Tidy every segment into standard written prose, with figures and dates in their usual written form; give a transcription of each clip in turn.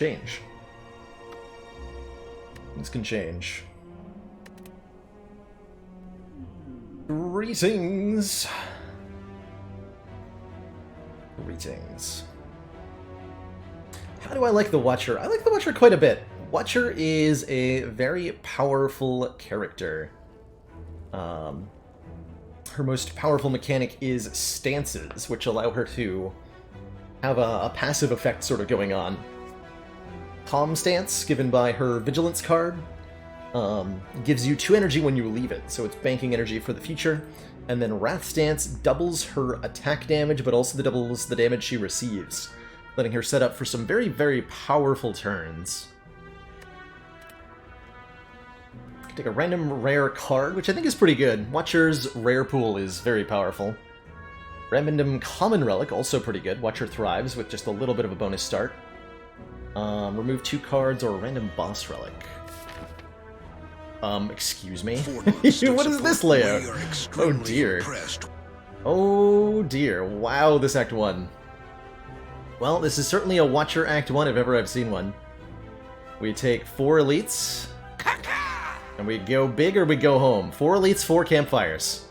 Change. Things can change. Greetings. Greetings. How do I like the Watcher? I like the Watcher quite a bit. Watcher is a very powerful character. Her most powerful mechanic is stances, which allow her to have a passive effect sort of going on. Calm Stance, given by her Vigilance card, gives you 2 energy when you leave it, so it's banking energy for the future. And then Wrath Stance doubles her attack damage, but also doubles the damage she receives, letting her set up for some very, very powerful turns. Take a random rare card, which I think is pretty good. Watcher's rare pool is very powerful. Random common relic, also pretty good. Watcher thrives with just a little bit of a bonus start. Remove 2 cards or a random boss relic. Excuse me? What is this layout? Oh dear. Oh dear. Wow, this Act 1. Well, this is certainly a Watcher Act 1 if ever I've seen one. We take 4 elites, and we go big or we go home. 4 elites, 4 campfires.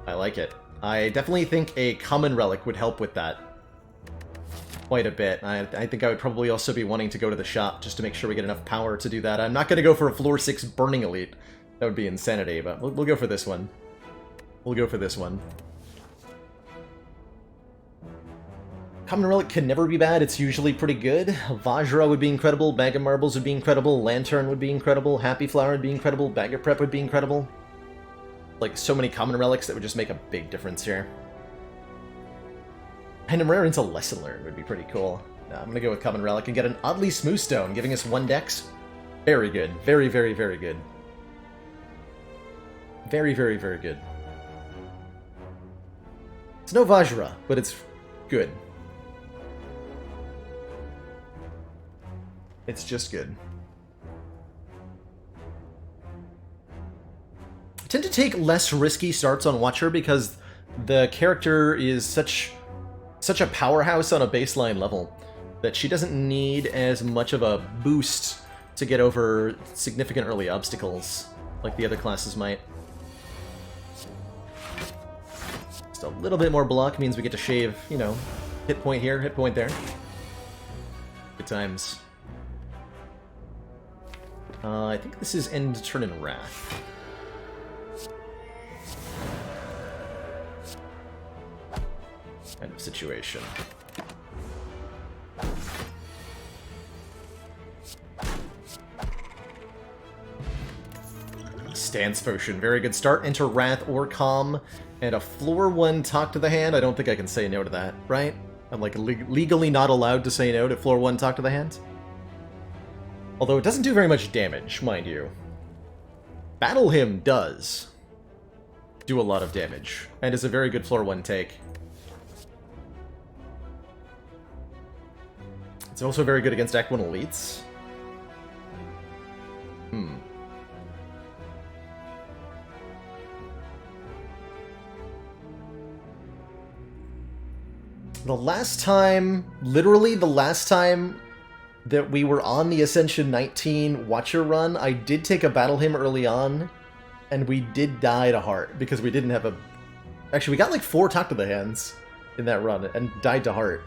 I like it. I definitely think a common relic would help with that quite a bit. I think I would probably also be wanting to go to the shop just to make sure we get enough power to do that. I'm not going to go for a floor 6 burning elite. That would be insanity, but we'll go for this one. We'll go for this one. Common relic can never be bad, it's usually pretty good. Vajra would be incredible, Bag of Marbles would be incredible, Lantern would be incredible, Happy Flower would be incredible, Bag of Prep would be incredible. Like, so many common relics that would just make a big difference here. Random rare into Lesson Learned would be pretty cool. I'm gonna go with common relic and get an Oddly Smooth Stone, giving us 1 dex. Very good. Very, very, very good. Very, very, very good. It's no Vajra, but it's good. It's just good. I tend to take less risky starts on Watcher because the character is such a powerhouse on a baseline level that she doesn't need as much of a boost to get over significant early obstacles like the other classes might. Just a little bit more block means we get to shave, you know, hit point here, hit point there. Good times. I think this is end turn in Wrath. Kind of situation. Stance Potion, very good start. Enter Wrath or Calm, and a floor 1 Talk to the Hand. I don't think I can say no to that, right? I'm like legally not allowed to say no to floor 1 Talk to the Hand. Although it doesn't do very much damage, mind you. Battle Hymn does do a lot of damage, and is a very good floor 1 take. It's also very good against Act 1 elites. The last time, literally the last time that we were on the Ascension 19 Watcher run, I did take a Battle Hymn early on, and we did die to Heart, because we didn't have a... Actually, we got like 4 Talk to the Hands in that run, and died to Heart.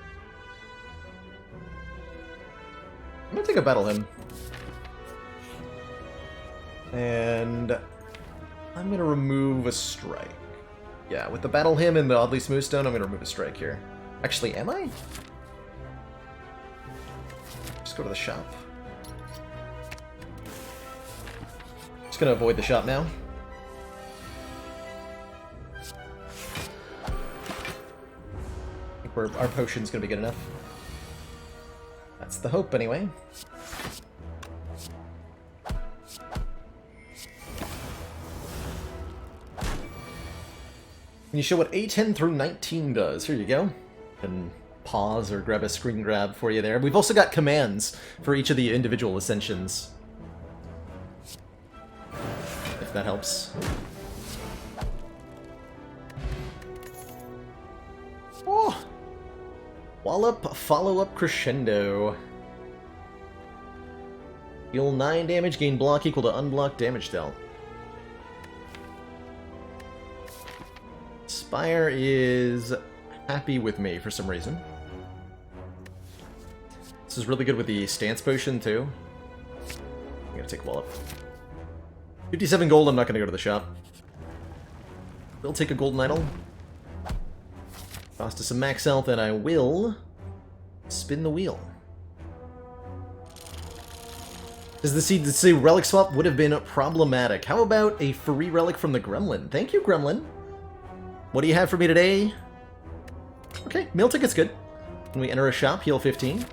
I'm gonna take a Battle Hymn. And I'm gonna remove a strike. Yeah, with the Battle Hymn and the Oddly Smooth Stone, I'm gonna remove a strike here. Actually, am I? Just go to the shop. Just gonna avoid the shop now. I think our potion's gonna be good enough. That's the hope, anyway. Can you show what A10 through 19 does? Here you go. And pause or grab a screen grab for you there. We've also got commands for each of the individual ascensions. If that helps. Oh! Wallop, follow-up crescendo. Deal 9 damage, gain block equal to unblocked damage dealt. Spire is happy with me for some reason. This is really good with the stance potion too. I'm gonna take Wallop. 57 gold, I'm not gonna go to the shop. We'll take a golden idol. Cost us some max health, and I will spin the wheel. Does the seed say relic swap would have been problematic? How about a free relic from the Gremlin? Thank you, Gremlin. What do you have for me today? Okay, meal ticket's good. When we enter a shop, heal 15.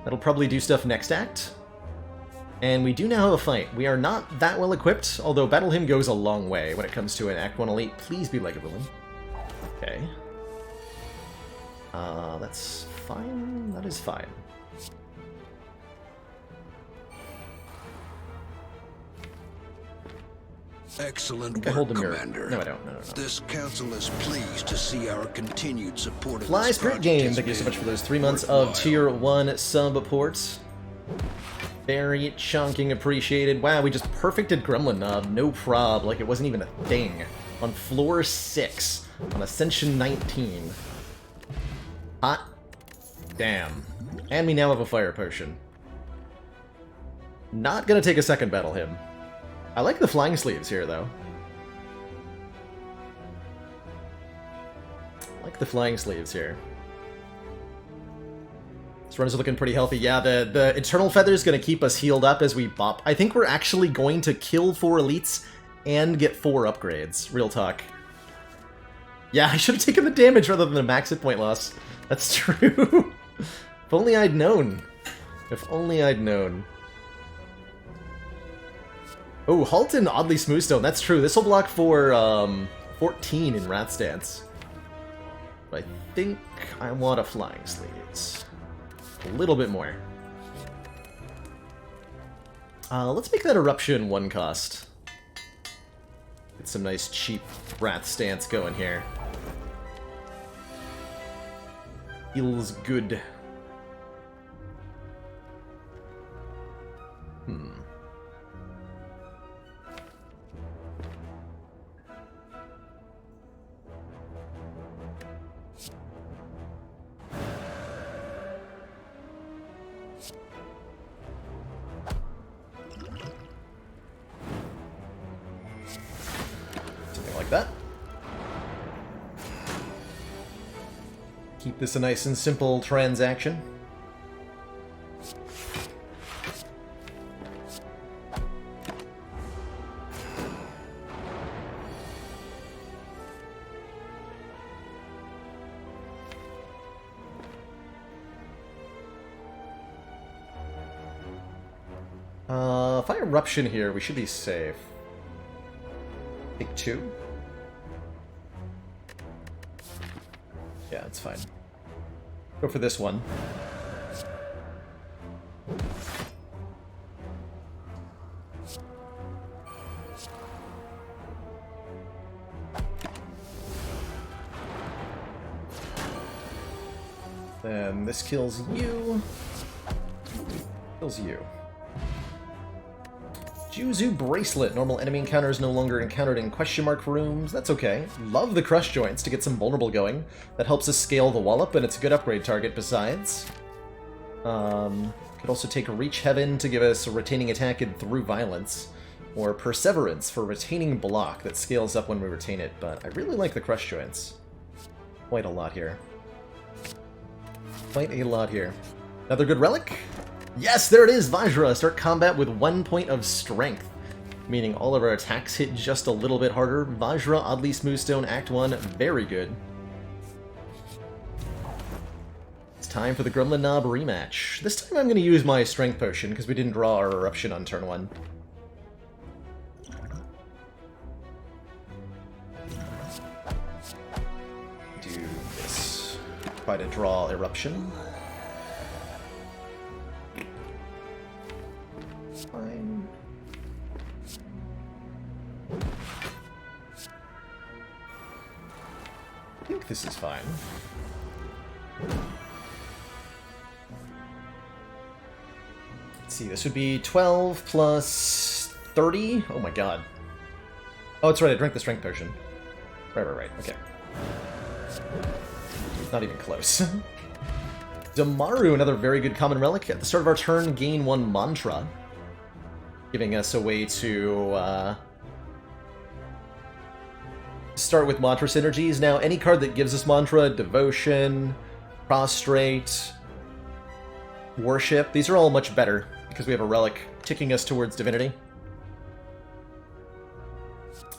That'll probably do stuff next act. And we do now have a fight. We are not that well equipped, although Battle Hymn goes a long way when it comes to an Act 1 Elite. Please be like a villain. Okay. That's fine. That is fine. Excellent I hold work, the mirror. Commander. No, I don't. No. This council is pleased to see our continued support of Fly this Spirit project Game, has thank you so been much for those 3 months of worthwhile. Tier 1 sub-ports. Very chonking appreciated. Wow, we just perfected Gremlin Knob, no prob, like it wasn't even a thing. On floor 6, on Ascension 19. Hot damn. And we now have a Fire Potion. Not gonna take a second Battle Hymn. I like the Flying Sleeves here, though. I like the Flying Sleeves here. This run's looking pretty healthy. Yeah, the Eternal Feather is going to keep us healed up as we bop. I think we're actually going to kill 4 elites and get 4 upgrades. Real talk. Yeah, I should have taken the damage rather than the max hit point loss. That's true. If only I'd known. If only I'd known. Oh, Halt and Oddly Smoothstone. That's true. This will block for 14 in Wrath Stance. But I think I want a Flying Sleeves. A little bit more. Let's make that Eruption 1 cost. Get some nice cheap Wrath Stance going here. Feels good. Something like that. Keep this a nice and simple transaction. If I Eruption here, we should be safe. Take 2? Yeah, it's fine. Go for this one. Then this kills you. Kills you. Juzu Bracelet. Normal enemy encounters no longer encountered in question mark rooms. That's okay. Love the Crush Joints to get some vulnerable going. That helps us scale the Wallop, and it's a good upgrade target besides. Could also take Reach Heaven to give us a retaining attack and through violence. Or Perseverance for retaining block that scales up when we retain it, but I really like the Crush Joints. Quite a lot here. Quite a lot here. Another good relic? Yes, there it is, Vajra! Start combat with 1 point of strength, meaning all of our attacks hit just a little bit harder. Vajra, Oddly Smoothstone, Act 1, very good. It's time for the Gremlin Knob rematch. This time I'm going to use my Strength Potion, because we didn't draw our Eruption on turn 1. Do this. Try to draw Eruption. Fine. I think this is fine. Let's see, this would be 12 plus 30. Oh my god. Oh, that's right, I drank the strength potion. Right. Okay. Not even close. Damaru, another very good common relic. At the start of our turn, gain 1 mantra, giving us a way to start with mantra synergies. Now, any card that gives us mantra, devotion, prostrate, worship, these are all much better because we have a relic ticking us towards divinity.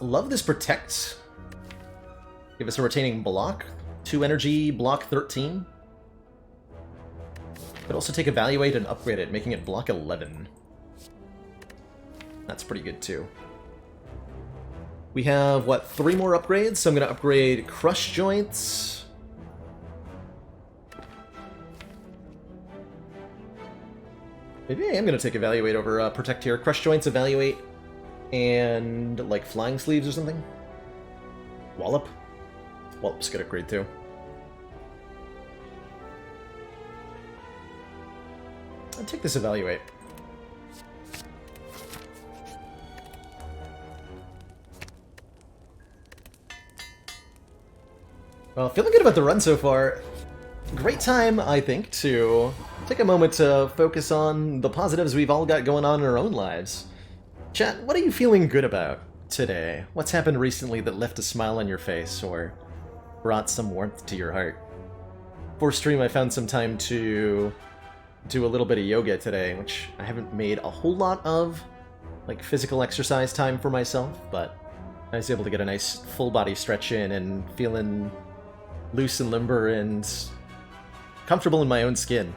Love this protect. Give us a retaining block. 2 energy, block 13. But also take evaluate and upgrade it, making it block 11. That's pretty good too. We have, what, 3 more upgrades? So I'm going to upgrade Crush Joints. Maybe I am going to take Evaluate over Protect here. Crush Joints, Evaluate, and, like, Flying Sleeves or something? Wallop? Wallop's good upgrade too. I'll take this Evaluate. Well, feeling good about the run so far. Great time, I think, to take a moment to focus on the positives we've all got going on in our own lives. Chat, what are you feeling good about today? What's happened recently that left a smile on your face or brought some warmth to your heart? For stream, I found some time to do a little bit of yoga today, which I haven't made a whole lot of, like physical exercise time for myself, but I was able to get a nice full body stretch in and feeling loose and limber and comfortable in my own skin.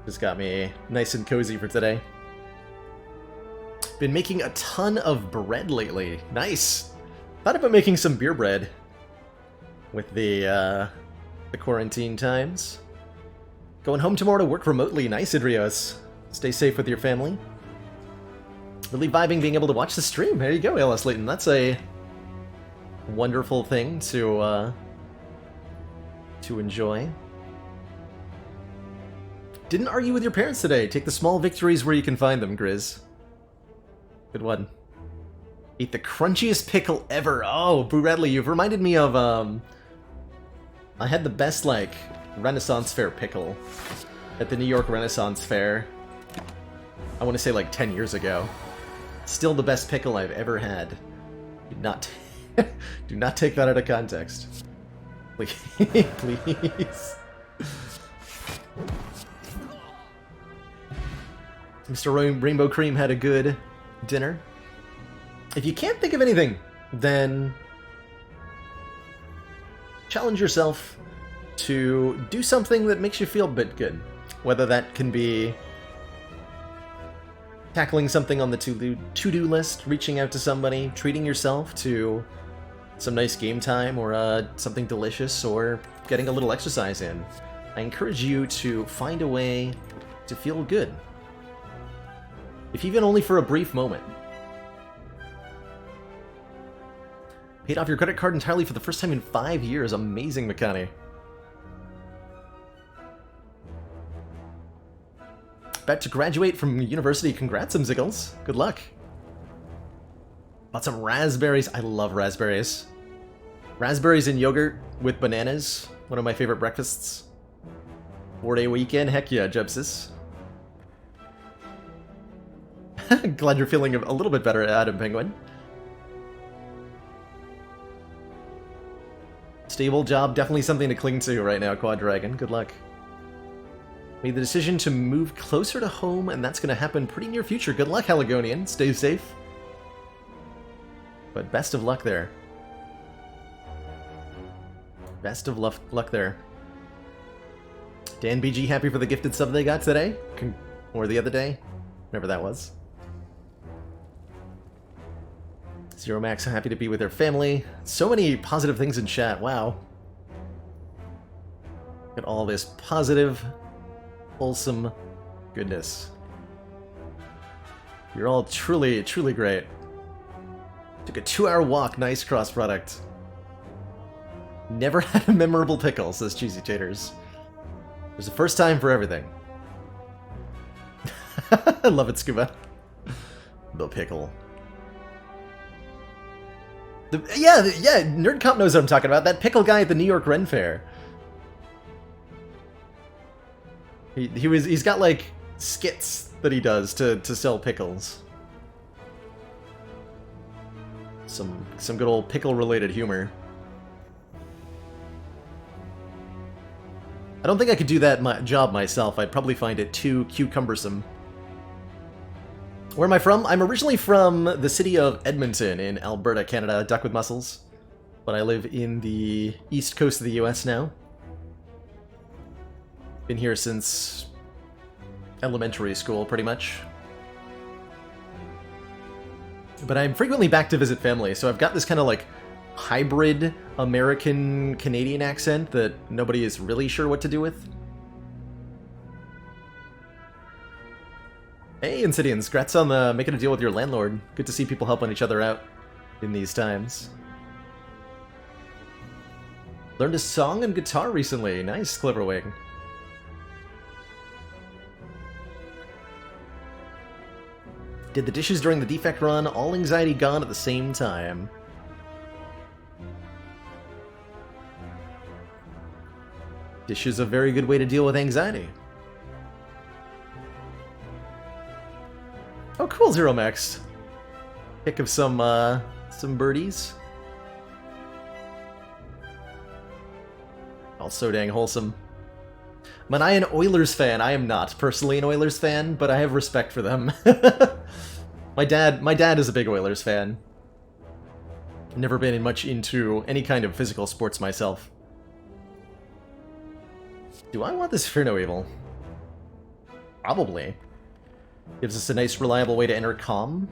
Just got me nice and cozy for today. Been making a ton of bread lately. Nice! Thought about making some beer bread with the quarantine times. Going home tomorrow to work remotely. Nice, Idrios. Stay safe with your family. Really vibing being able to watch the stream. There you go, LS Layton. That's a wonderful thing to enjoy. Didn't argue with your parents today. Take the small victories where you can find them, Grizz. Good one. Ate the crunchiest pickle ever. Oh, Boo Radley, you've reminded me of, I had the best, like, Renaissance Fair pickle at the New York Renaissance Fair. I want to say, like, 10 years ago. Still the best pickle I've ever had. Do not, do not take that out of context. Please. Please. Mr. Rainbow Cream had a good dinner. If you can't think of anything, then challenge yourself to do something that makes you feel a bit good. Whether that can be tackling something on the to-do list, reaching out to somebody, treating yourself to some nice game time, or something delicious, or getting a little exercise in. I encourage you to find a way to feel good. If even only for a brief moment. Paid off your credit card entirely for the first time in 5 years. Amazing, Makani. About to graduate from university. Congrats, Ziggles. Good luck. Bought some raspberries. I love raspberries. Raspberries and yogurt with bananas. One of my favorite breakfasts. 4-day weekend. Heck yeah, Jepsis. Glad you're feeling a little bit better, Adam Penguin. Stable job, definitely something to cling to right now, Quad Dragon. Good luck. Made the decision to move closer to home, and that's going to happen pretty near future. Good luck, Haligonian. Stay safe. But best of luck there. Best of luck there. Dan BG, happy for the gifted sub they got today? Or the other day? Whatever that was. Zero Max, happy to be with their family. So many positive things in chat, wow. Look at all this positive, wholesome goodness. You're all truly, truly great. Took a 2-hour walk, nice cross product. Never had a memorable pickle, says Cheesy Taters. There's a first time for everything. I love it, Scuba. The pickle. Yeah, Nerd Comp knows what I'm talking about. That pickle guy at the New York Ren Fair. He's got like skits that he does to sell pickles. Some good old pickle related humor. I don't think I could do that job myself. I'd probably find it too cumbersome. Where am I from? I'm originally from the city of Edmonton in Alberta, Canada, duck with muscles. But I live in the east coast of the US now. Been here since elementary school, pretty much. But I'm frequently back to visit family, so I've got this kind of like hybrid American-Canadian accent that nobody is really sure what to do with. Hey, Insidians, congrats on making a deal with your landlord. Good to see people helping each other out in these times. Learned a song and guitar recently. Nice, Cleverwing. Did the dishes during the defect run, all anxiety gone at the same time. Dish is a very good way to deal with anxiety. Oh, cool, Zero Max. Pick of some birdies. All so dang wholesome. Man, I am an Oilers fan. I am not personally an Oilers fan, but I have respect for them. My dad is a big Oilers fan. Never been much into any kind of physical sports myself. Do I want this Fear No Evil? Probably. Gives us a nice, reliable way to enter Calm,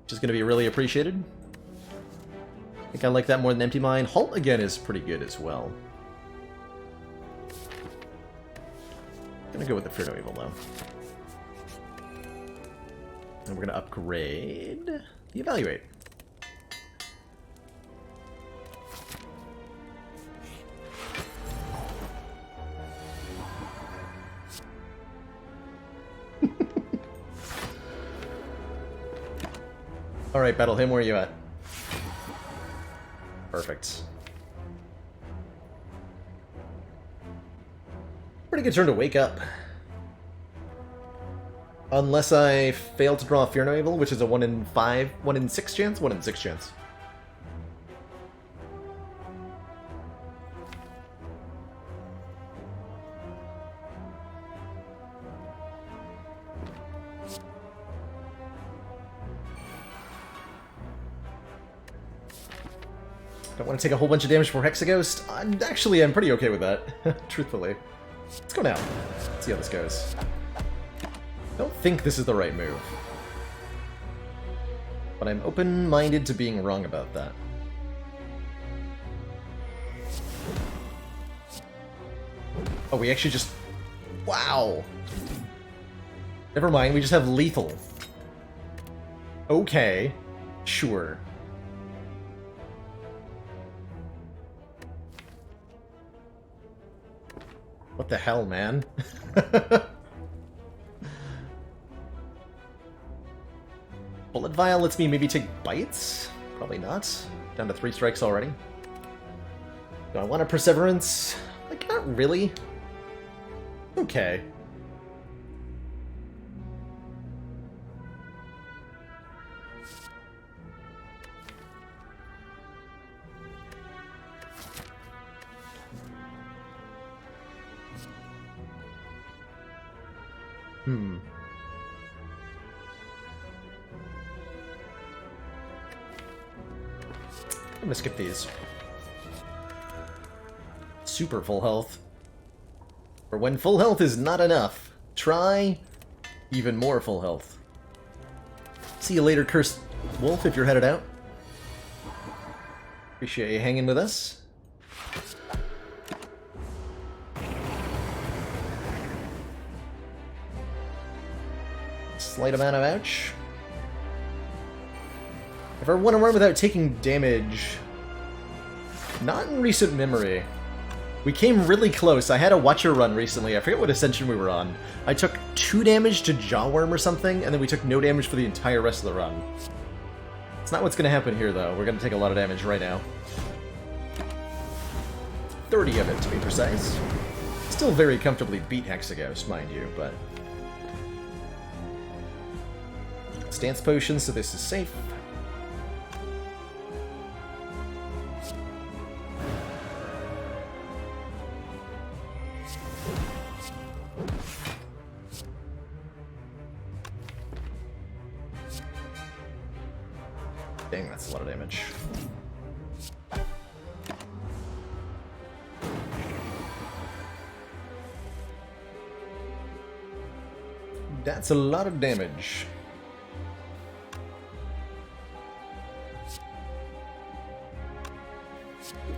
which is going to be really appreciated. I think I like that more than Empty Mind. Halt, again, is pretty good as well. Gonna go with the Fear No Evil, though. And we're gonna upgrade the Evaluate. Alright, Battle Him, where are you at? Perfect. Pretty good turn to wake up. Unless I fail to draw Fear No Evil, which is a 1 in 6 chance? 1 in 6 chance. Don't want to take a whole bunch of damage for Hexaghost. I'm pretty okay with that, truthfully. Let's go now. Let's see how this goes. I don't think this is the right move. But I'm open-minded to being wrong about that. Oh, we actually just... Wow! Never mind, we just have lethal. Okay. Sure. What the hell, man? Bullet Vial lets me maybe take bites? Probably not. Down to 3 strikes already. Do I want a Perseverance? Like, not really. Okay. I'm gonna skip these. Super full health. Or when full health is not enough, try even more full health. See you later, Cursed Wolf, if you're headed out. Appreciate you hanging with us. Slight amount of ouch. If I want to run without taking damage, not in recent memory. We came really close. I had a Watcher run recently. I forget what Ascension we were on. I took 2 damage to Jawworm or something, and then we took no damage for the entire rest of the run. It's not what's going to happen here, though. We're going to take a lot of damage right now. 30 of it, to be precise. Still very comfortably beat Hexaghost, mind you, but... Stance potion, so this is safe. Dang, that's a lot of damage. That's a lot of damage.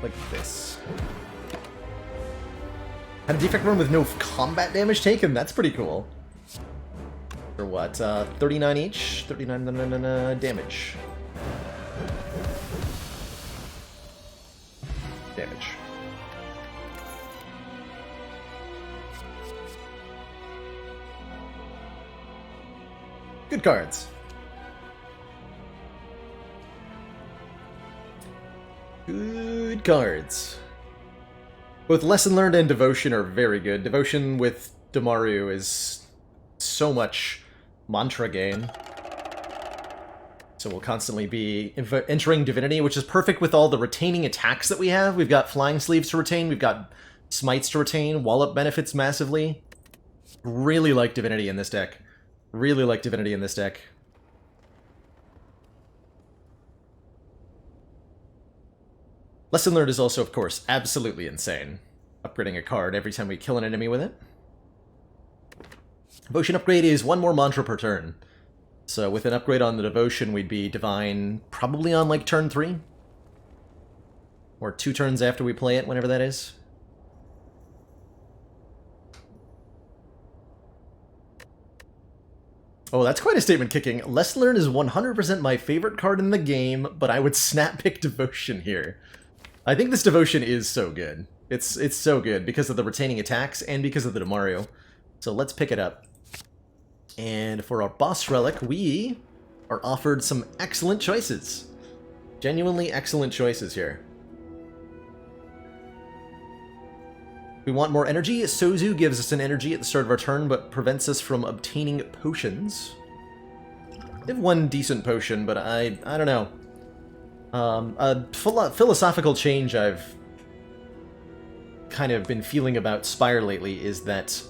Like this. Had a defect run with no combat damage taken? That's pretty cool. For what? 39 each? 39 damage. Damage. Good cards. Good cards. Both Lesson Learned and Devotion are very good. Devotion with Demaru is so much mantra gain. So we'll constantly be entering Divinity, which is perfect with all the retaining attacks that we have. We've got Flying Sleeves to retain, we've got Smites to retain, Wallop benefits massively. Really like Divinity in this deck. Really like Divinity in this deck. Lesson Learned is also, of course, absolutely insane. Upgrading a card every time we kill an enemy with it. Devotion upgrade is 1 more mantra per turn. So with an upgrade on the Devotion, we'd be Divine probably on, like, turn 3? Or 2 turns after we play it, whenever that is. Oh, that's quite a statement kicking. Lesson Learned is 100% my favorite card in the game, but I would snap pick Devotion here. I think this Devotion is so good. It's so good because of the retaining attacks and because of the Demaru. So let's pick it up. And for our boss relic, we are offered some excellent choices. Genuinely excellent choices here. We want more energy. Sozu gives us an energy at the start of our turn, but prevents us from obtaining potions. They have 1 decent potion, but I don't know. A philosophical change I've kind of been feeling about Spire lately is that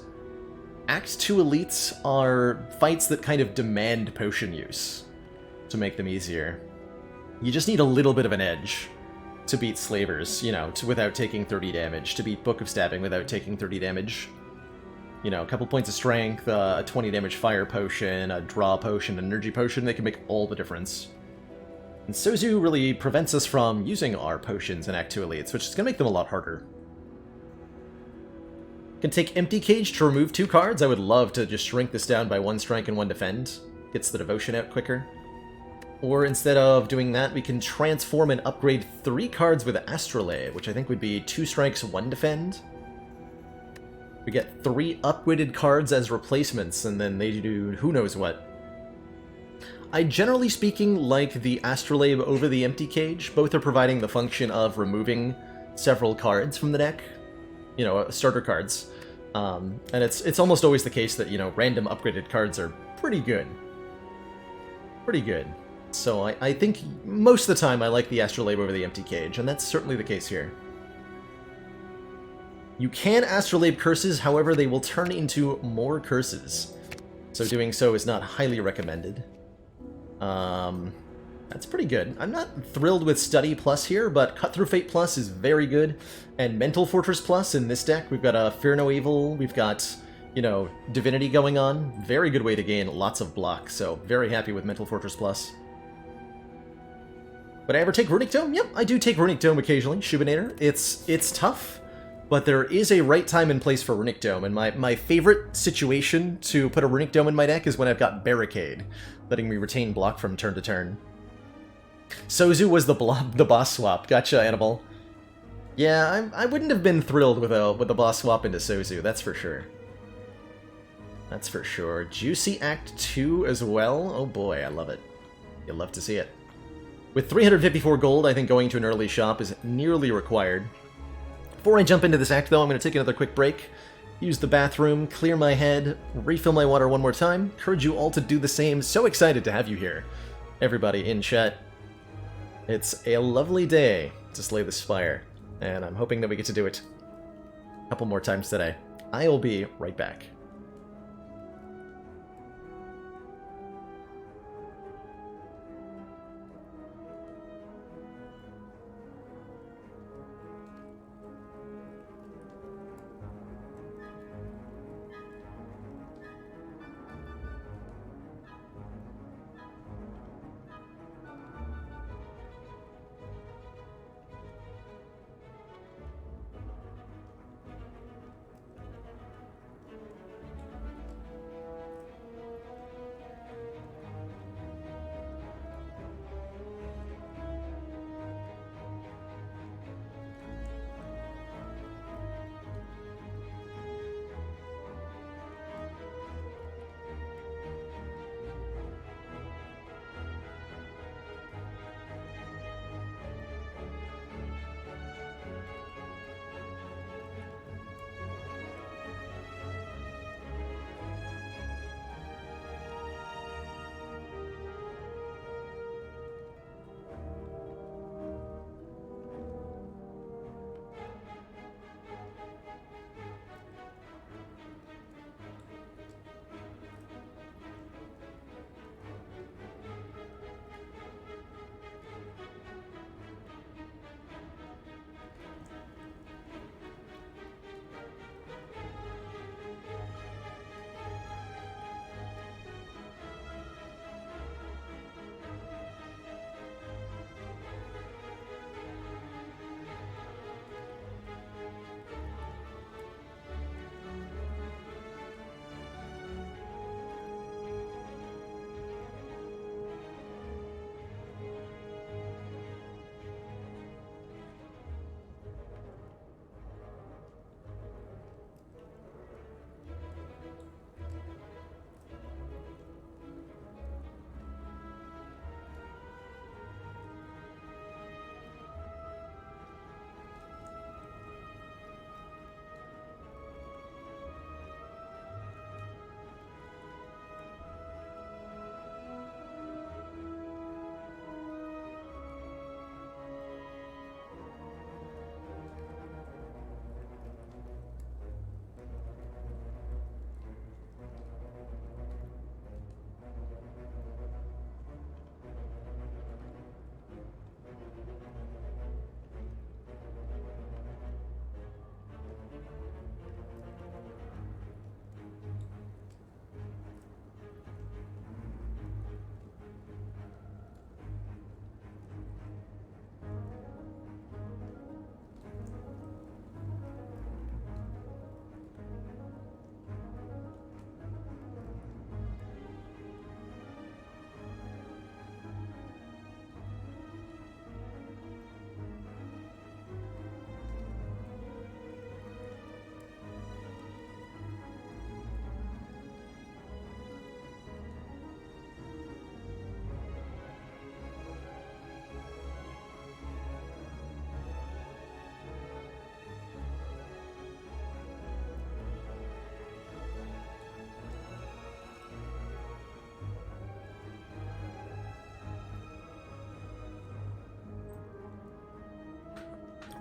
Act 2 elites are fights that kind of demand potion use to make them easier. You just need a little bit of an edge to beat Slavers, you know, without taking 30 damage, to beat Book of Stabbing without taking 30 damage. You know, a couple points of strength, a 20 damage fire potion, a draw potion, an energy potion, they can make all the difference. And Sozu really prevents us from using our potions in Act 2 elites, which is going to make them a lot harder. Can take Empty Cage to remove 2 cards. I would love to just shrink this down by 1 strike and 1 defend. Gets the Devotion out quicker. Or instead of doing that, we can transform and upgrade 3 cards with Astrolabe, which I think would be 2 strikes, 1 defend. We get 3 upgraded cards as replacements, and then they do who knows what. I generally speaking like the Astrolabe over the Empty Cage. Both are providing the function of removing several cards from the deck. You know, starter cards. And it's almost always the case that, you know, random upgraded cards are pretty good. Pretty good. So I think most of the time I like the Astrolabe over the Empty Cage, and that's certainly the case here. You can Astrolabe curses, however they will turn into more curses. So doing so is not highly recommended. That's pretty good. I'm not thrilled with Study Plus here, but Cut Through Fate Plus is very good. And Mental Fortress Plus in this deck, we've got a Fear No Evil, we've got, you know, Divinity going on. Very good way to gain lots of block, so very happy with Mental Fortress Plus. Would I ever take Runic Tome? Yep, I do take Runic Tome occasionally. Shubinator. It's tough, but there is a right time and place for Runic Tome, and my favorite situation to put a Runic Tome in my deck is when I've got Barricade, letting me retain block from turn to turn. Sozu was the boss swap. Gotcha, Animal. Yeah, I wouldn't have been thrilled with a boss swap into Sozu, that's for sure. That's for sure. Juicy Act 2 as well? Oh boy, I love it. You'll love to see it. With 354 gold, I think going to an early shop is nearly required. Before I jump into this act, though, I'm going to take another quick break, use the bathroom, clear my head, refill my water one more time. Encourage you all to do the same. So excited to have you here, everybody in chat. It's a lovely day to slay the Spire, and I'm hoping that we get to do it a couple more times today. I will be right back.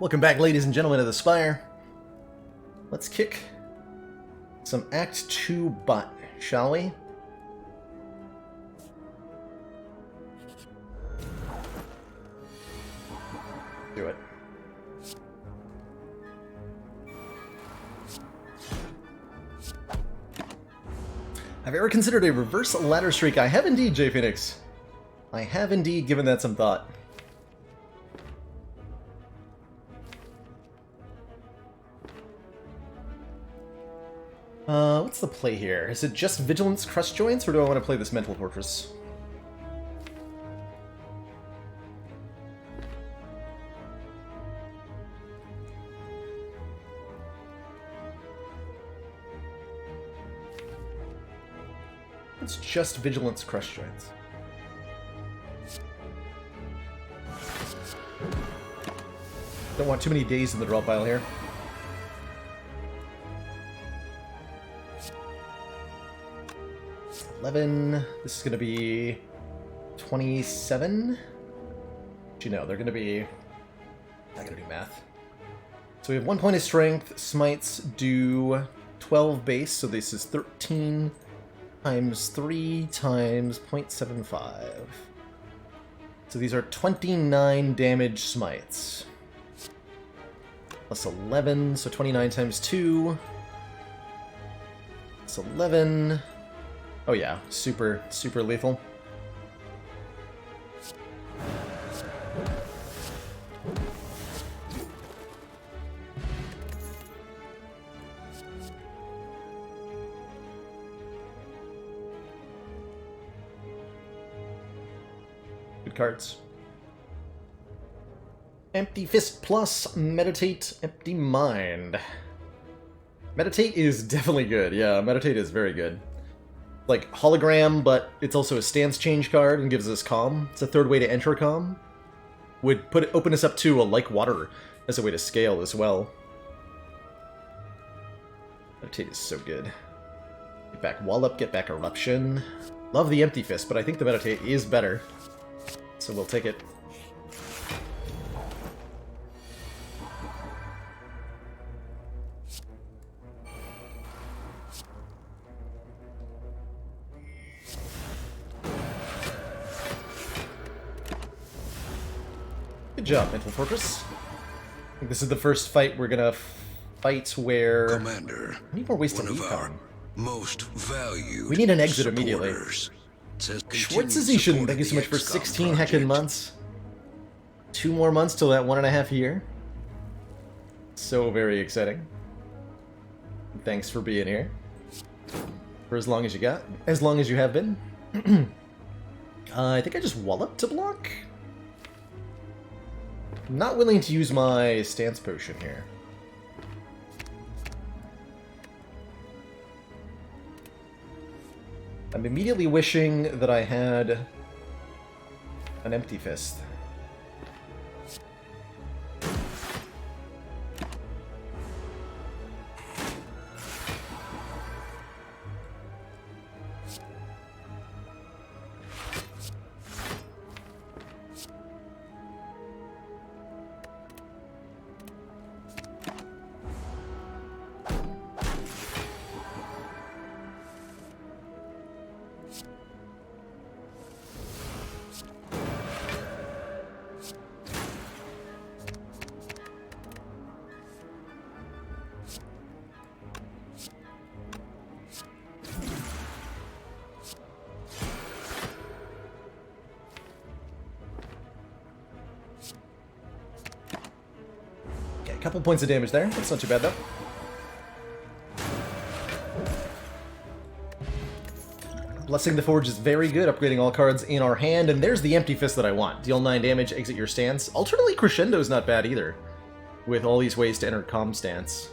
Welcome back, ladies and gentlemen of the Spire. Let's kick some Act 2 butt, shall we? Do it. Have you ever considered a reverse ladder streak? I have indeed, J Phoenix. I have indeed given that some thought. What's the play here? Is it just Vigilance Crush Joints, or do I want to play this Mental Fortress? It's just Vigilance Crush Joints. Don't want too many days in the draw pile here. $11. This is going to be 27. You know, they're going to be... Not going to do math. So we have 1 point of strength. Smites do 12 base, so this is 13 times 3 times 0.75. So these are 29 damage smites. Plus 11, so 29 times 2. Plus 11. Oh yeah, super lethal. Good cards. Empty Fist plus Meditate, Empty Mind. Meditate is definitely good. Yeah, Meditate is very good. Like hologram, but it's also a stance change card and gives us calm. It's a third way to enter calm. Would open us up to a like water as a way to scale as well. Meditate is so good. Get back Wallop, get back Eruption. Love the Empty Fist, but I think the Meditate is better. So we'll take it. Good job, Mental Fortress. I think this is the first fight we're gonna fight where... Commander, I need more ways to one of leave our them. most valued We need an exit immediately. Says Schwartzesition, thank you so much for 16 heckin' months. 2 more months till that 1.5 year. So very exciting. Thanks for being here. For as long as you got. As long as you have been. I think I just wallop to block. I'm not willing to use my stance potion here. I'm immediately wishing that I had an Empty Fist. Couple points of damage there. That's not too bad, though. Blessing the Forge is very good, upgrading all cards in our hand, and there's the Empty Fist that I want. Deal 9 damage, exit your stance. Alternately, Crescendo is not bad either, with all these ways to enter calm stance.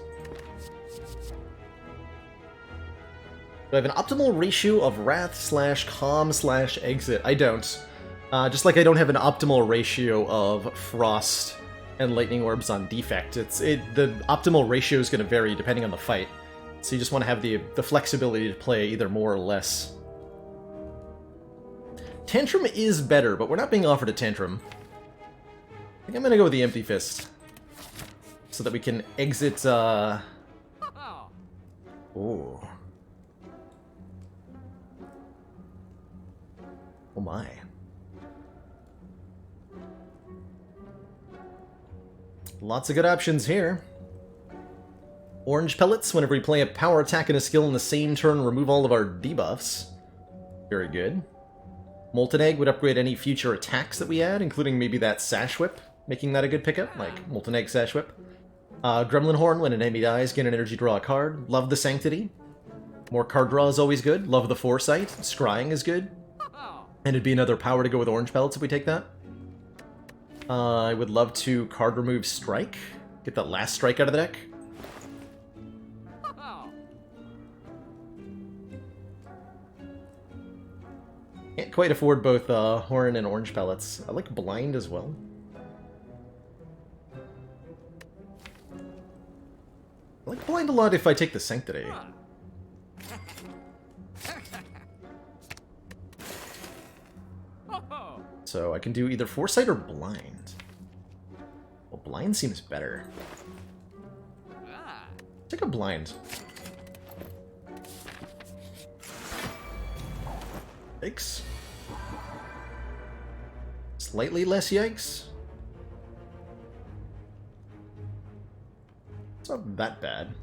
Do I have an optimal ratio of Wrath / calm / exit? I don't. Just like I don't have an optimal ratio of Frost and Lightning Orbs on defect. The optimal ratio is going to vary depending on the fight. So you just want to have the flexibility to play either more or less. Tantrum is better, but we're not being offered a Tantrum. I think I'm going to go with the Empty Fist. So that we can exit, Ooh. Oh my. Lots of good options here. Orange Pellets, whenever we play a power attack and a skill in the same turn, remove all of our debuffs. Very good. Molten Egg would upgrade any future attacks that we add, including maybe that Sash Whip, making that a good pickup, like Molten Egg Sash Whip. Gremlin Horn, when an enemy dies, gain an energy, draw a card. Love the Sanctity. More card draw is always good. Love the Foresight. Scrying is good. And it'd be another power to go with Orange Pellets if we take that. I would love to card remove Strike. Get that last strike out of the deck. Can't quite afford both horn and orange pellets. I like blind as well. I like blind a lot if I take the sanctity. So I can do either foresight or blind. Well, blind seems better. Take a blind. Yikes. Slightly less yikes. It's not that bad.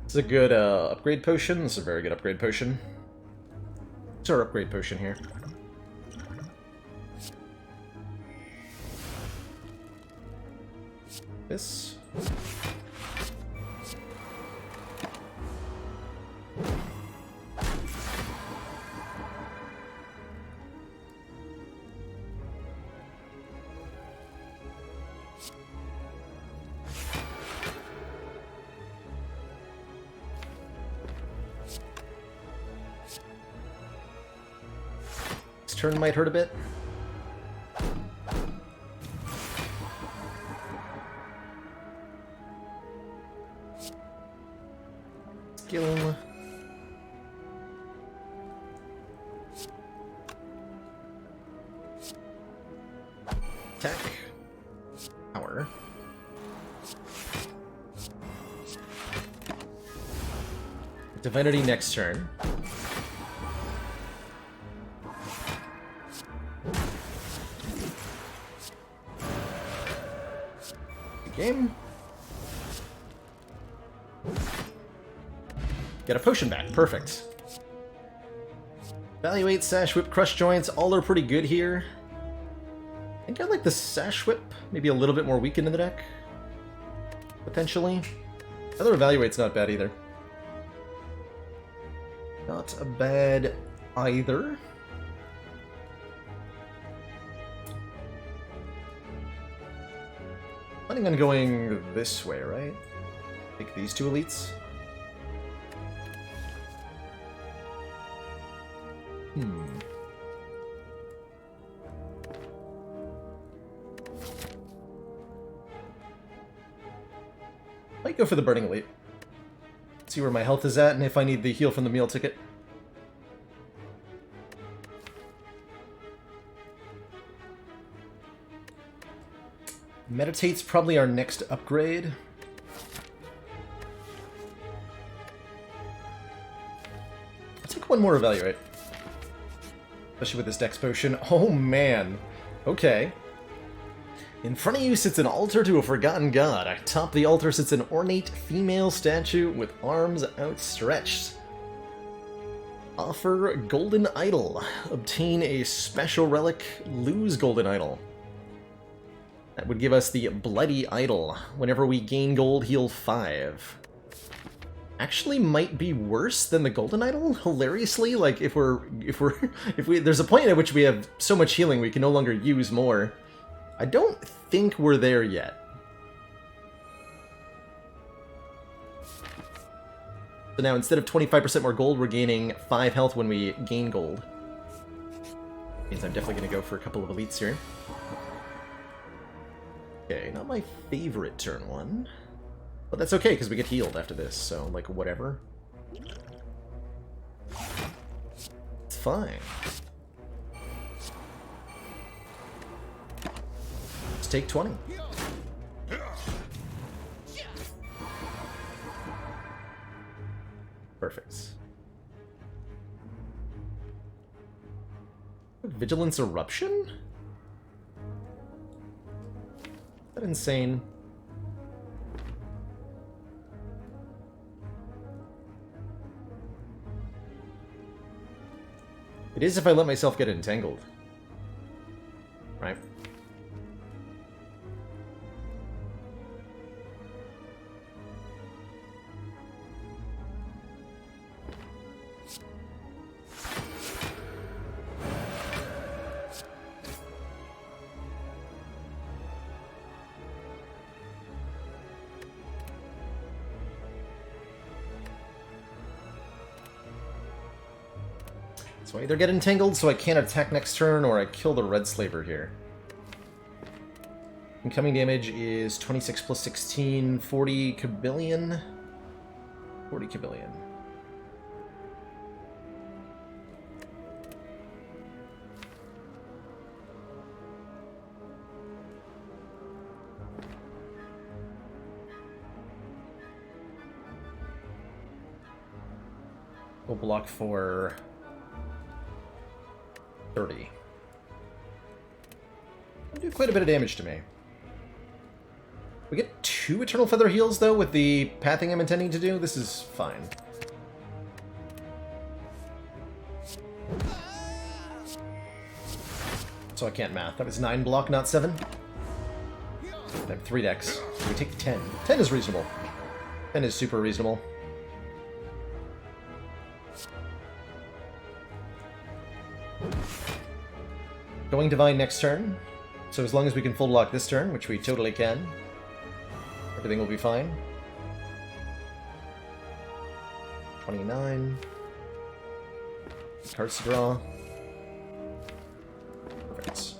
It's a good upgrade potion. This is a very good upgrade potion. What's our upgrade potion here? This. This turn might hurt a bit. Skill. Attack. Power. Divinity next turn. Game. Get a potion back. Perfect. Evaluate, Sash Whip, Crush Joints. All are pretty good here. I think I like the Sash Whip. Maybe a little bit more weakened in the deck. Potentially. Other Evaluate's not bad either. Not bad either. Planning on going this way, right? Take these two elites. Might go for the Burning Elite. See where my health is at and if I need the heal from the meal ticket. Meditate's probably our next upgrade. I'll take one more Evaluate. Especially with this Dex Potion. Oh man. Okay. In front of you sits an altar to a forgotten god. Atop the altar sits an ornate female statue with arms outstretched. Offer Golden Idol. Obtain a special relic. Lose Golden Idol. That would give us the Bloody Idol. Whenever we gain gold, heal 5. Actually might be worse than the Golden Idol, hilariously. Like, if we there's a point at which we have so much healing we can no longer use more. I don't think we're there yet. So now instead of 25% more gold, we're gaining 5 health when we gain gold. Means I'm definitely going to go for a couple of elites here. Okay, not my favorite turn one. But that's okay, because we get healed after this, so, like, whatever. It's fine. Let's take 20. Perfect. Vigilance Eruption? Is that insane? It is if I let myself get entangled. Right? So I either get entangled so I can't attack next turn, or I kill the red slaver here. Incoming damage is 26 plus 16, 40 kabillion. 40 kabillion. We'll block for 30. That'll do quite a bit of damage to me. We get 2 Eternal Feather heals, though, with the pathing I'm intending to do. This is fine. So I can't math. That was 9 block, not 7. I have 3 decks. So we take 10. 10 is reasonable. 10 is super reasonable. Going Divine next turn. So as long as we can full block this turn, which we totally can, everything will be fine. 29. Cards to draw. Perfect.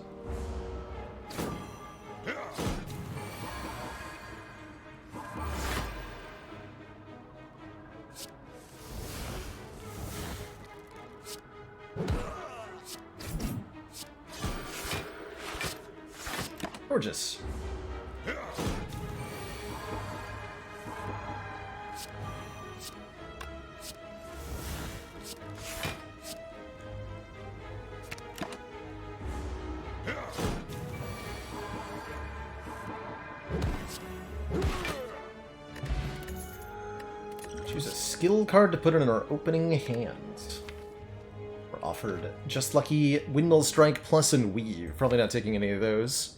Gorgeous. Choose a skill card to put in our opening hands. We're offered Just Lucky, Windmill Strike, Plus, and Weave. Probably not taking any of those.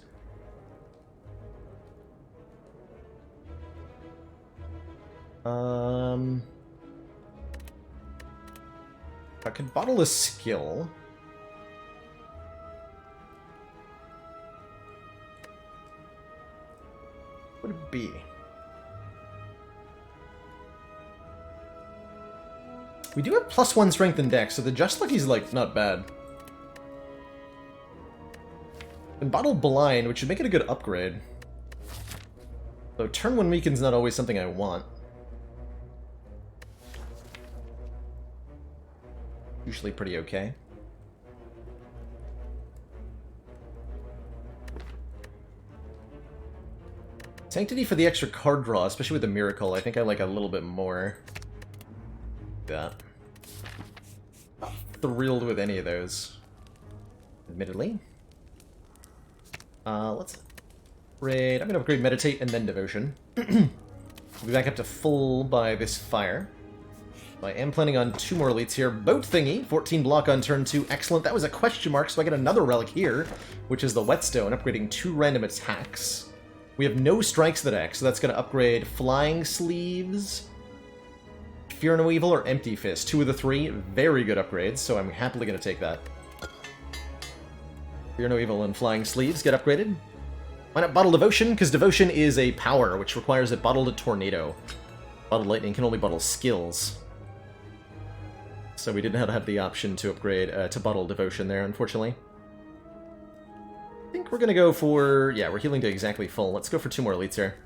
I could bottle a skill. What would it be? We do have +1 strength in deck, so the Just Lucky's, like, not bad. And bottle Blind, which should make it a good upgrade. Though turn 1 weaken's not always something I want. Usually pretty okay. Sanctity for the extra card draw, especially with the Miracle, I think I like a little bit more. That. Not thrilled with any of those, admittedly. Let's upgrade. I'm gonna upgrade Meditate and then Devotion. We'll be back up to full by this fire. I am planning on 2 more elites here. Boat Thingy, 14 block on turn 2. Excellent. That was a question mark, so I get another relic here, which is the Whetstone, upgrading 2 random attacks. We have no strikes the deck, so that's going to upgrade Flying Sleeves, Fear No Evil, or Empty Fist. 2 of the 3. Very good upgrades, so I'm happily going to take that. Fear No Evil and Flying Sleeves get upgraded. Why not Bottle Devotion? Because Devotion is a power, which requires a Bottled Tornado. Bottled Lightning can only bottle skills. So we didn't have the option to upgrade to Bottle Devotion there, unfortunately. I think we're going to go for... yeah, we're healing to exactly full. Let's go for 2 more elites here.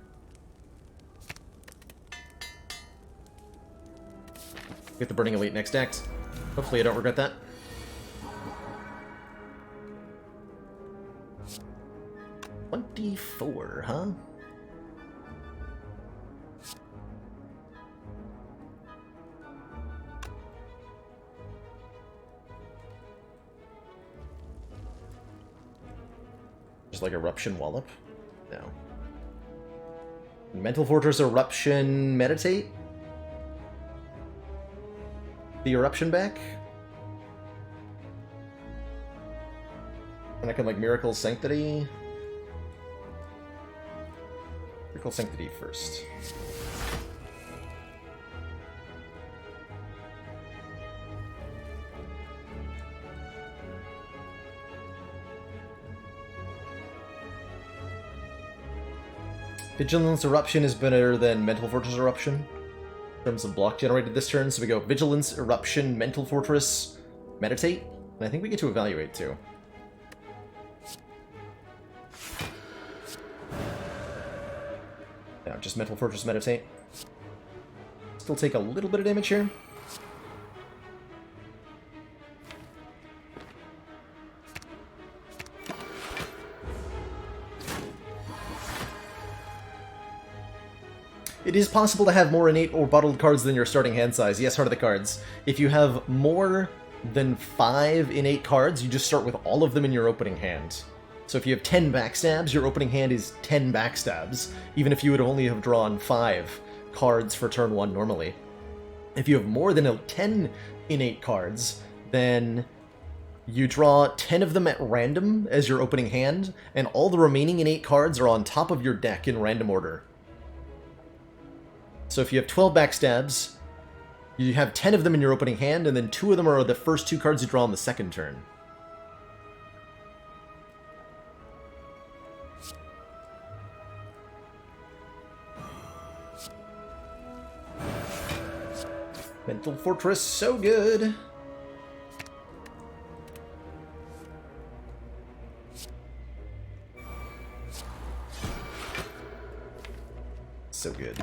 Get the Burning Elite next act. Hopefully I don't regret that. $24, huh? Just like Eruption Wallop? No. Mental Fortress, Eruption, Meditate? The Eruption back? And I can, like, Miracle Sanctity? Miracle Sanctity first. Vigilance Eruption is better than Mental Fortress Eruption in terms of block generated this turn, so we go Vigilance, Eruption, Mental Fortress, Meditate, and I think we get to evaluate too. No, just Mental Fortress Meditate. Still take a little bit of damage here. It is possible to have more innate or bottled cards than your starting hand size. Yes, Heart of the Cards. If you have more than 5 innate cards, you just start with all of them in your opening hand. So if you have 10 backstabs, your opening hand is 10 backstabs, even if you would only have drawn 5 cards for turn 1 normally. If you have more than 10 innate cards, then you draw 10 of them at random as your opening hand, and all the remaining innate cards are on top of your deck in random order. So if you have 12 backstabs, you have 10 of them in your opening hand, and then 2 of them are the first 2 cards you draw on the second turn. Mental Fortress, so good! So good.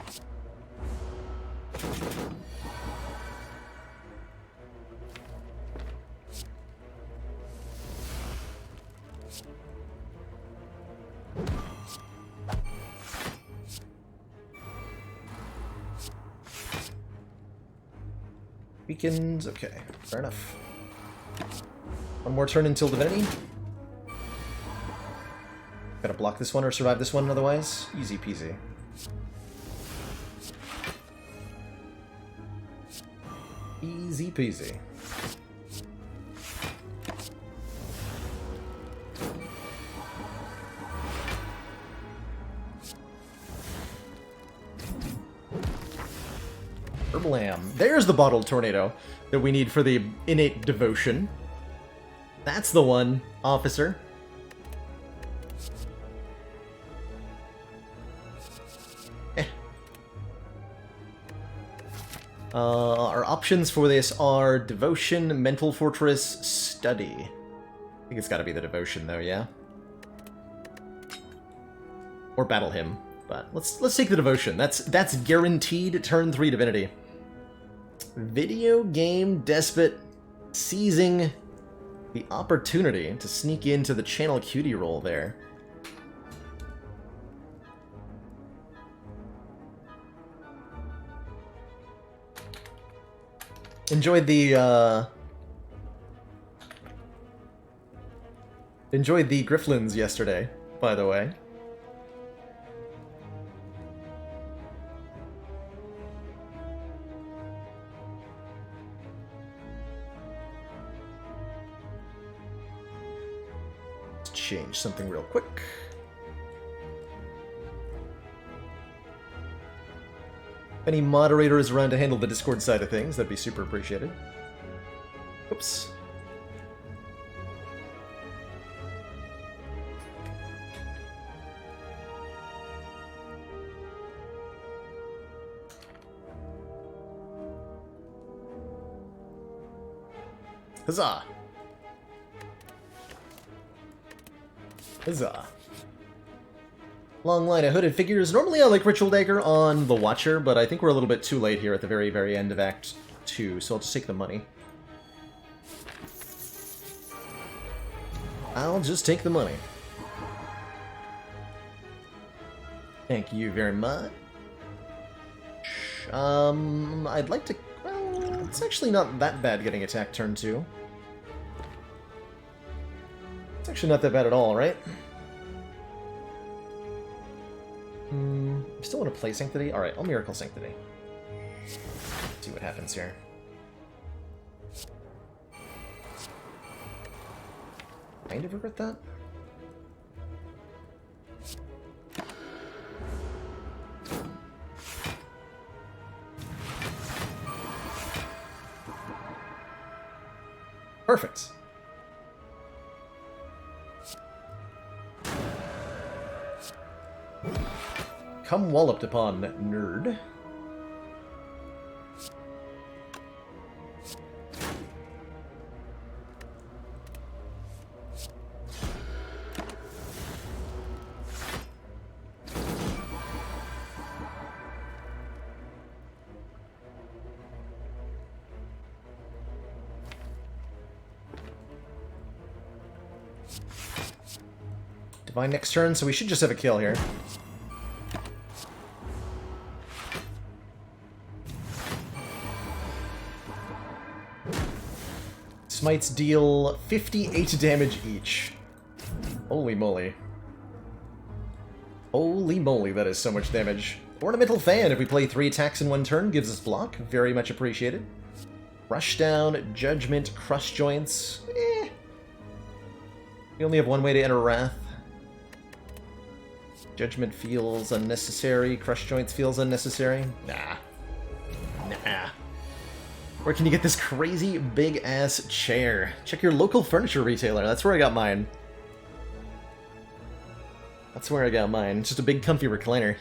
Weakened, okay, fair enough. One more turn until Divinity. Gotta block this one or survive this one otherwise. Easy peasy. Easy peasy. Herblam. There's the bottled tornado that we need for the innate devotion. That's the one, officer. Our options for this are Devotion, Mental Fortress, Study. I think it's gotta be the Devotion though, yeah? Or Battle Hymn, but let's take the Devotion. That's guaranteed turn 3 Divinity. Video Game Despot seizing the opportunity to sneak into the Channel Cutie role there. Enjoyed the Grifflins yesterday, by the way. Let's change something real quick. Any moderators around to handle the Discord side of things, that'd be super appreciated. Oops. Huzzah! Huzzah. Long line of hooded figures. Normally I like Ritual Dagger on the Watcher, but I think we're a little bit too late here at the very, very end of Act 2, so I'll just take the money. I'll just take the money. Thank you very much. I'd like to... Well, it's actually not that bad getting attacked turn 2. It's actually not that bad at all, right? I still want to play Sanctity? Alright, I'll Miracle Sanctity. See what happens here. Kind of regret that. Perfect. Come walloped upon, nerd. Divine next turn, so we should just have a kill here. Smites deal 58 damage each. Holy moly. Holy moly, that is so much damage. Ornamental Fan, if we play 3 attacks in 1 turn, gives us block. Very much appreciated. Rushdown, Judgment, Crush Joints. We only have one way to enter Wrath. Judgment feels unnecessary. Crush Joints feels unnecessary. Nah. Nah. Where can you get this crazy big-ass chair? Check your local furniture retailer. That's where I got mine. That's where I got mine. Just a big comfy recliner.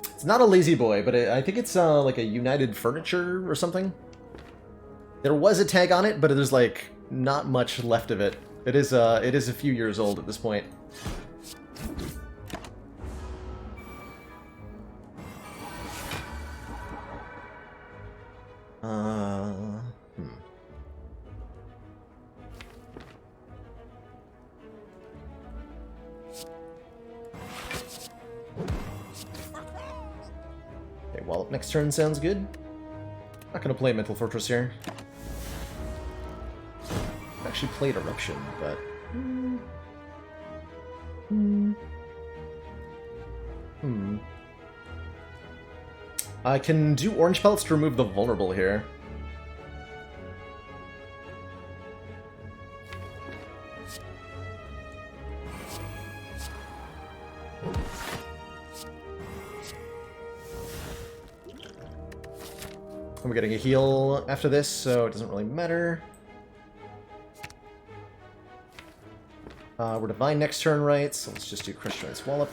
It's not a Lazy Boy, but I think it's like a United Furniture or something. There was a tag on it, but there's like not much left of it. It is a few years old at this point. Okay, Wallop next turn sounds good. Not gonna play Mental Fortress here. Actually played Eruption, but... I can do Orange Pelts to remove the Vulnerable here. And we're getting a heal after this, so it doesn't really matter. We're Divine next turn, right? So let's just do Crush Joints Wallop.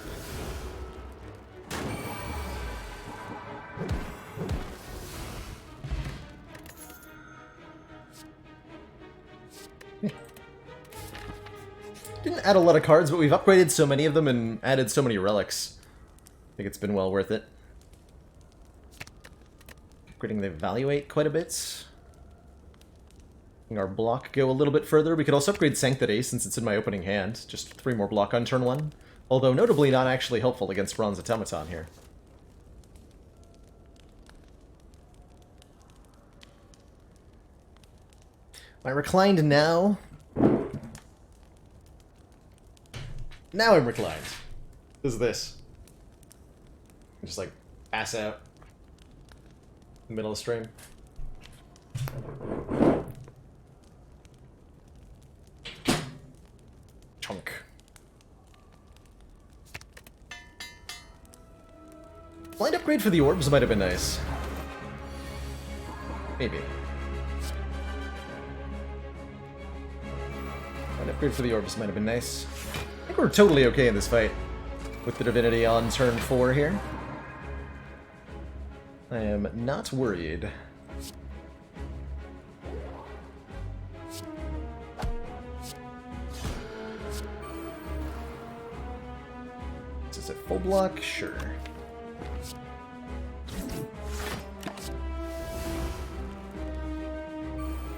Didn't add a lot of cards, but we've upgraded so many of them and added so many relics. I think it's been well worth it. Upgrading the Evaluate quite a bit. Our block go a little bit further. We could also upgrade Sanctity since it's in my opening hand. Just 3 more block on turn 1. Although notably not actually helpful against Bronze Automaton here. Am I reclined now? Now I'm reclined. This is this. Just like pass out in the middle of the stream. Chunk. Blind upgrade for the orbs might have been nice. Maybe. Blind upgrade for the orbs might have been nice. I think we're totally okay in this fight with the Divinity on turn 4 here. I am not worried. Is it full block? Sure.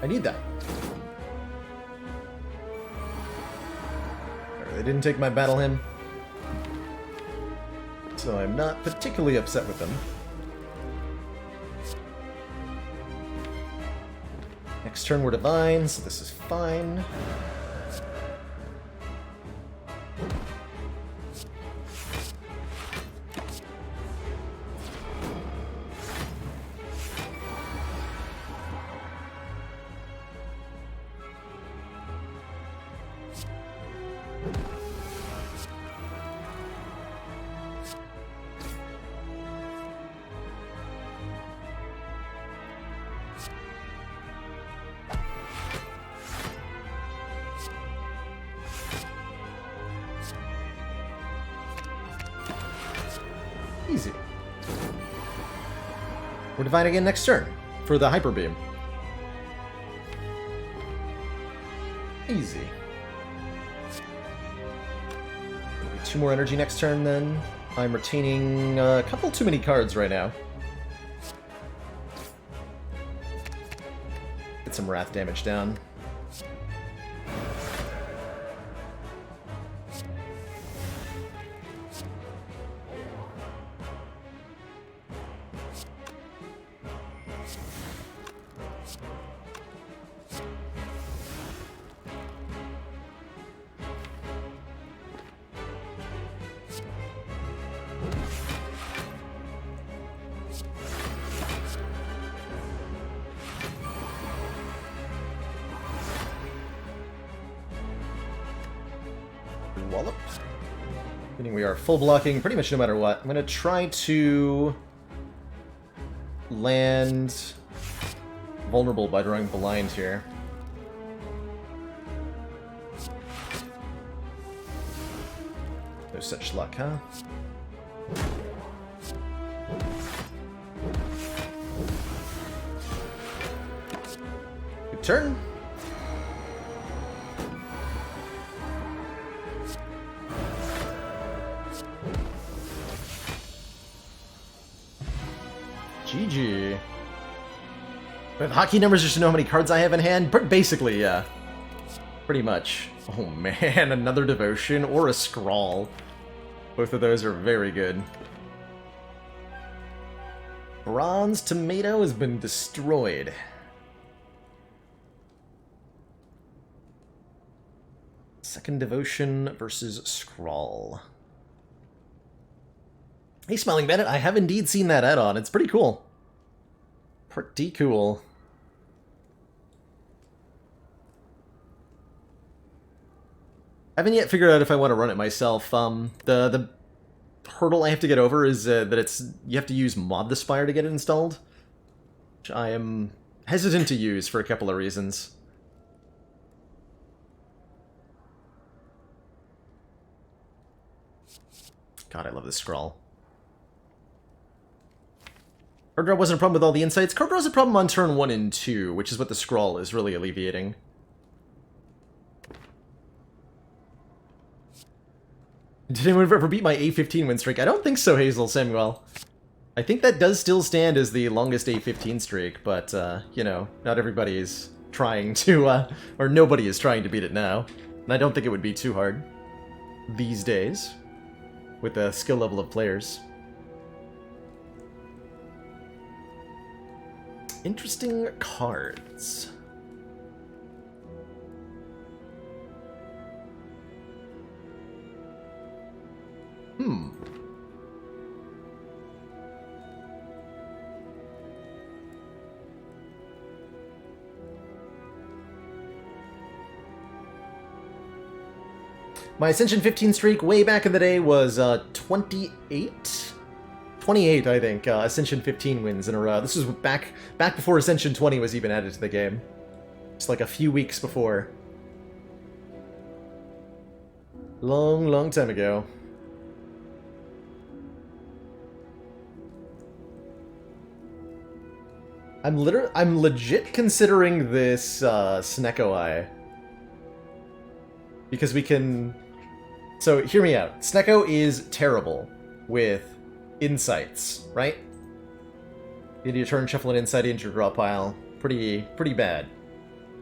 I need that. They didn't take my battle hymn, so I'm not particularly upset with them. Next turn we're Divine, so this is fine. Easy. We're Divine again next turn for the Hyper Beam. Easy. 2 more energy next turn, then. I'm retaining a couple too many cards right now. Get some Wrath damage down. Wallop. Meaning we are full blocking pretty much no matter what. I'm going to try to land vulnerable by drawing blind here. No such luck, huh? Good turn. GG. With hockey numbers just to know how many cards I have in hand? Basically, yeah. Pretty much. Oh man, another Devotion or a Scrawl. Both of those are very good. Bronze Tomato has been destroyed. Second Devotion versus Scrawl. Hey, Smiling Bandit, I have indeed seen that add-on. It's pretty cool. Pretty cool. I haven't yet figured out if I want to run it myself. The hurdle I have to get over is that you have to use Slay the Spire to get it installed, which I am hesitant to use for a couple of reasons. God, I love this scroll. Card draw wasn't a problem with all the insights. Card draw is a problem on turn 1 and 2, which is what the scroll is really alleviating. Did anyone ever beat my A15 win streak? I don't think so, Hazel Samuel. I think that does still stand as the longest A15 streak, but, you know, not everybody is trying to, or nobody is trying to beat it now. And I don't think it would be too hard these days, with the skill level of players. Interesting cards. My Ascension 15 streak way back in the day was 28? 28, I think, Ascension 15 wins in a row. This was back before Ascension 20 was even added to the game. Just like a few weeks before. Long time ago. I'm legit considering this Snecko Eye. Because we can... So, hear me out. Snecko is terrible with insights, right? End of your turn, shuffle an insight into your draw pile. Pretty bad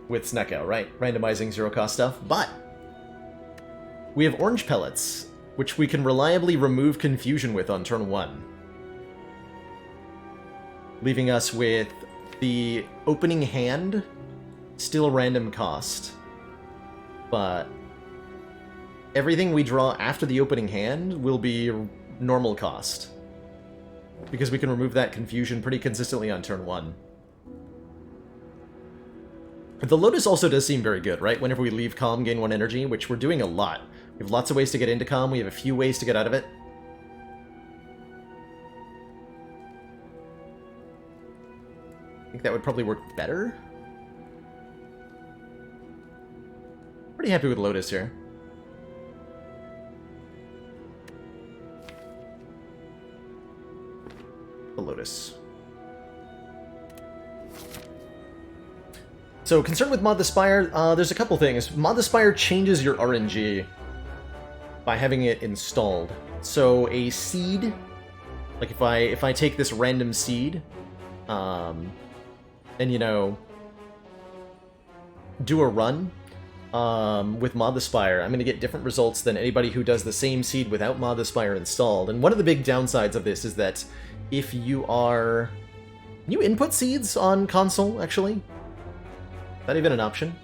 with Snecko, right? Randomizing zero-cost stuff. But we have orange pellets, which we can reliably remove confusion with on turn 1. Leaving us with the opening hand, still random cost. But everything we draw after the opening hand will be normal cost. Because we can remove that confusion pretty consistently on turn 1. The Lotus also does seem very good, right? Whenever we leave Calm, gain 1 energy, which we're doing a lot. We have lots of ways to get into Calm, we have a few ways to get out of it. I think that would probably work better. Pretty happy with Lotus here. The Lotus. So, concerned with Slay the Spire, there's a couple things. Slay the Spire changes your RNG by having it installed. So a seed, like if I take this random seed, and you know, do a run with Slay the Spire, I'm going to get different results than anybody who does the same seed without Slay the Spire installed. And one of the big downsides of this is that if you are... Can you input seeds on console, actually? Is that even an option?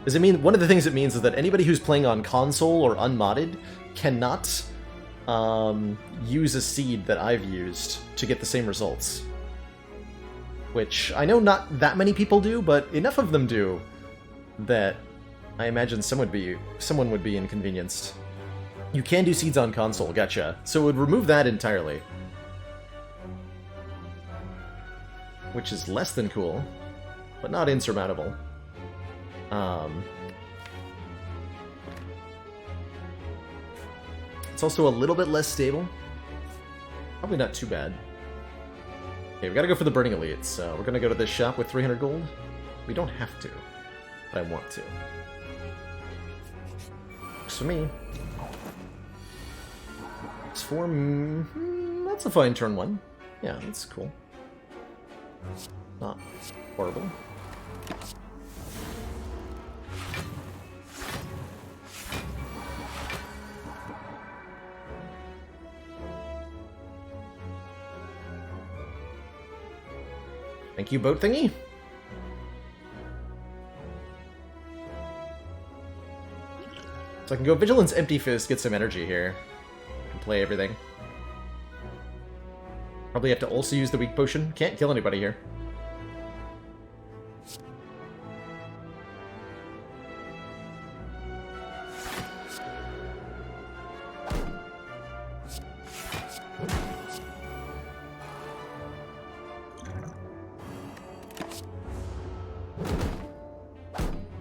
Does it mean... One of the things it means is that anybody who's playing on console or unmodded cannot use a seed that I've used to get the same results. Which I know not that many people do, but enough of them do that I imagine someone would be inconvenienced. You can do seeds on console, gotcha. So it would remove that entirely. Which is less than cool, but not insurmountable. It's also a little bit less stable. Probably not too bad. Okay, we gotta go for the Burning Elite, so we're gonna go to this shop with 300 gold. We don't have to, but I want to. Works for me. It's for... that's a fine turn one. Yeah, that's cool. Not horrible. Thank you, boat thingy. So I can go Vigilance, Empty Fist, get some energy here. I can play everything. Probably have to also use the weak potion. Can't kill anybody here.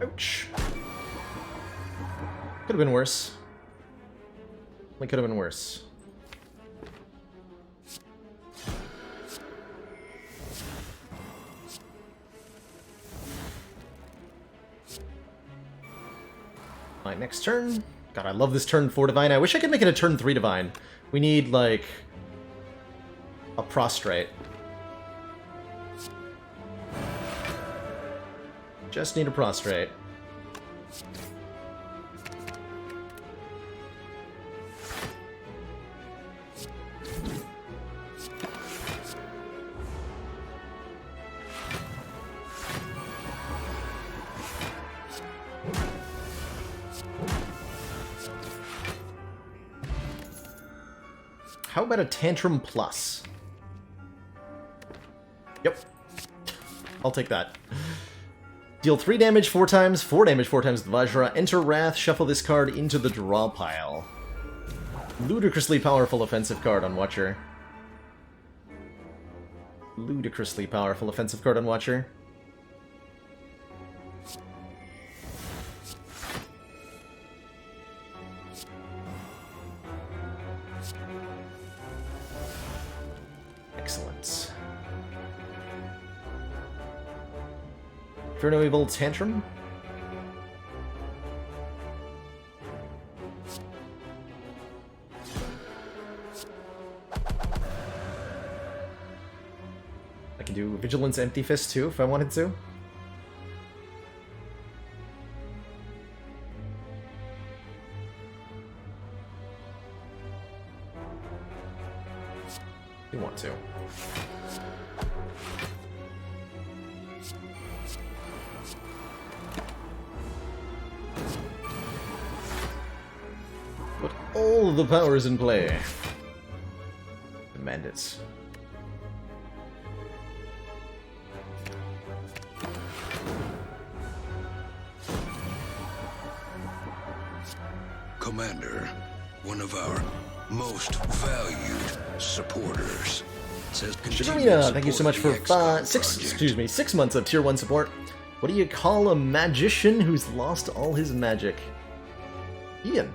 Ouch. Could have been worse. It could have been worse. My next turn. God, I love this turn 4 Divine. I wish I could make it a turn 3 Divine. We need, like, a Prostrate. Just need a Prostrate. How about a Tantrum Plus? Yep. I'll take that. Deal 3 damage 4 times, 4 damage 4 times with Vajra. Enter Wrath, shuffle this card into the draw pile. Ludicrously powerful offensive card on Watcher. Ludicrously powerful offensive card on Watcher. Excellent. Inferno Evil Tantrum. I can do Vigilance Empty Fist too if I wanted to. You want to. Put all the powers in play. Demand it. Commander, one of our most valued supporters, says Shigarina, thank you so much for 6 months of tier 1 support. What do you call a magician who's lost all his magic? Ian.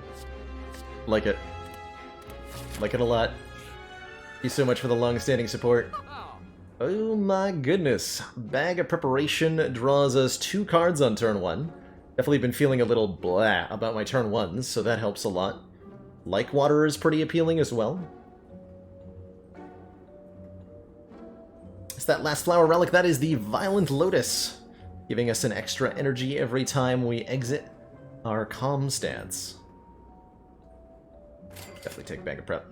Like it. Like it a lot. Thank you so much for the long-standing support. Oh my goodness. Bag of Preparation draws us 2 cards on turn 1. Definitely been feeling a little blah about my turn 1s, so that helps a lot. Like water is pretty appealing as well. It's that last flower relic. That is the Violent Lotus, giving us an extra energy every time we exit our calm stance. Definitely take Bag of Prep.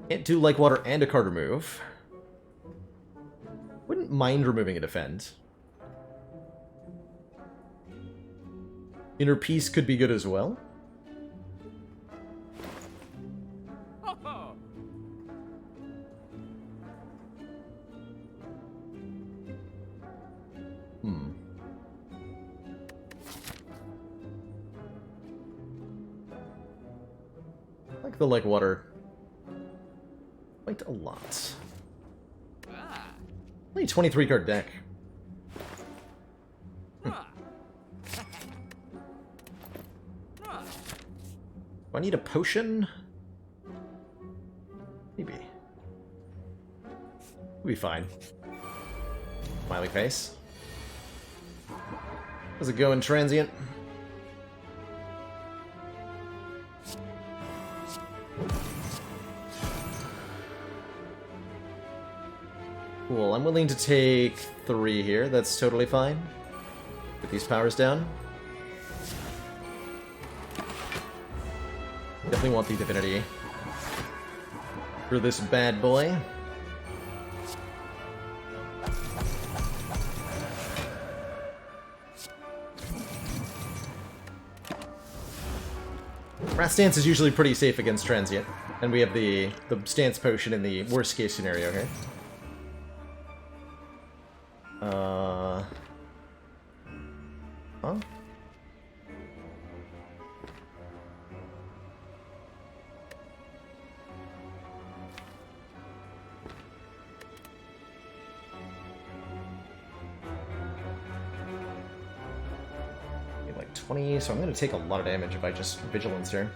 Can't do Like Water and a card remove. Wouldn't mind removing a defend. Inner Peace could be good as well. I like the Like Water quite a lot. Only 23 card deck. Do I need a potion? Maybe. We'll be fine. Smiley face. How's it going, Transient? Cool, I'm willing to take 3 here. That's totally fine. Put these powers down. Definitely want the Divinity for this bad boy. Rat Stance is usually pretty safe against Transient, and we have the Stance Potion in the worst case scenario here. Huh? Like 20, so I'm going to take a lot of damage if I just Vigilance here.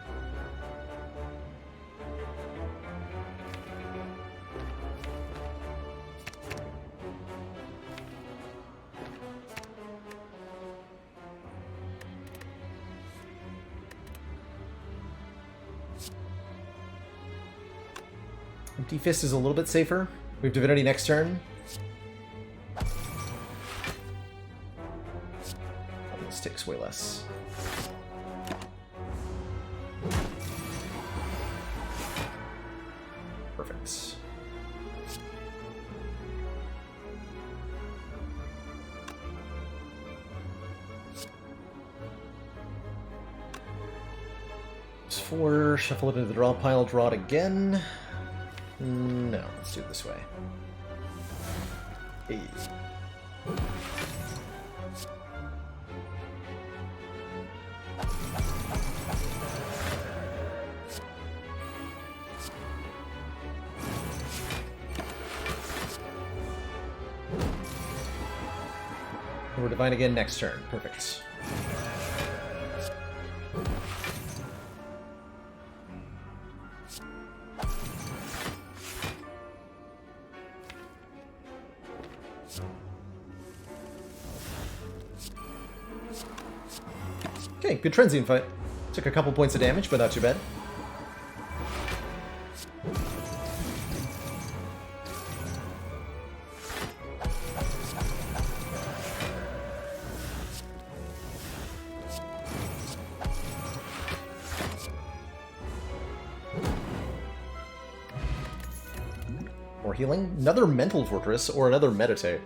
Empty Fist is a little bit safer. We have Divinity next turn. This takes way less. Perfect. It's 4, shuffle it into the draw pile, draw it again. No, let's do it this way. Hey. We're Divine again next turn. Perfect. Okay, good Transient fight. Took a couple points of damage, but not too bad. More healing? Another Mental Fortress or another Meditate?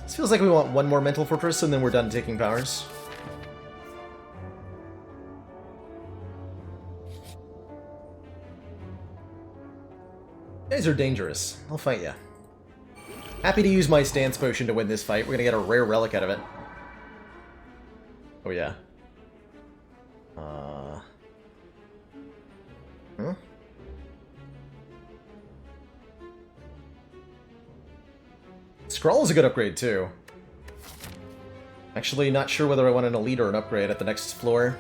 This feels like we want one more Mental Fortress and then we're done taking powers. You guys are dangerous. I'll fight ya. Happy to use my Stance Potion to win this fight. We're gonna get a rare relic out of it. Oh yeah. Huh? Scrawl is a good upgrade too. Actually, not sure whether I want an Elite or an upgrade at the next floor.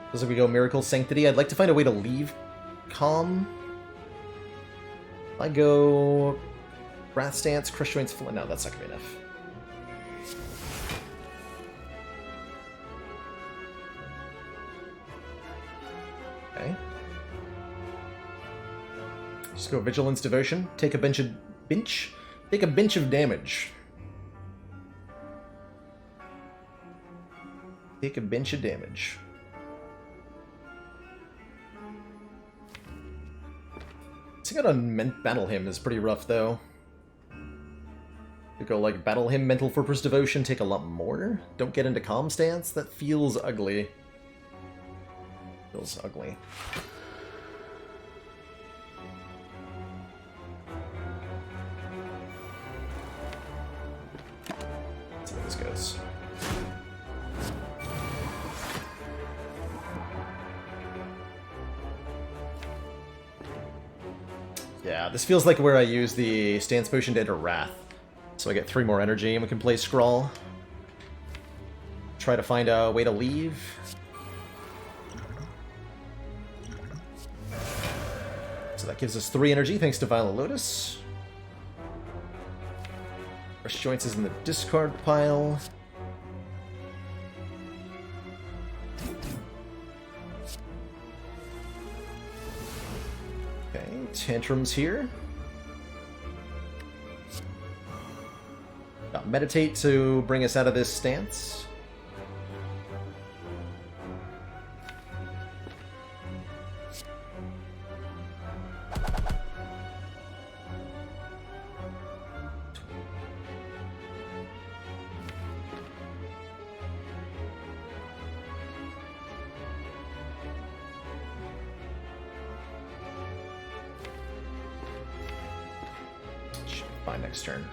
Looks like we go Miracle Sanctity. I'd like to find a way to leave Calm. I go Wrath Stance, Crush Joints, no, that's not gonna be enough. Okay. Just go Vigilance, Devotion, take a bench of damage. Take a bench of damage. I got on Battle Hymn is pretty rough, though. To go, like, Battle Hymn, Mental Fortress, Devotion, take a lot more. Don't get into Calm Stance. That feels ugly. Feels ugly. Let's see where this goes. Yeah, this feels like where I use the Stance Potion to enter Wrath. So I get 3 more energy and we can play Scrawl. Try to find a way to leave. So that gives us 3 energy thanks to Violet Lotus. Crush Joints is in the discard pile. Tantrums here. Got Meditate to bring us out of this stance. By next turn.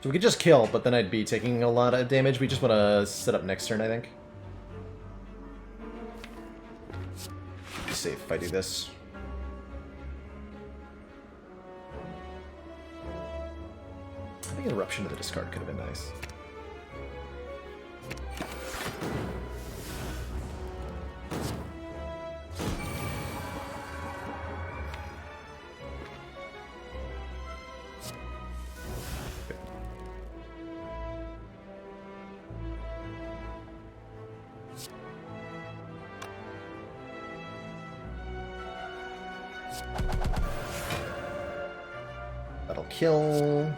So we could just kill, but then I'd be taking a lot of damage. We just want to set up next turn, I think. Be safe if I do this. I think Eruption to the discard could have been nice. That'll kill.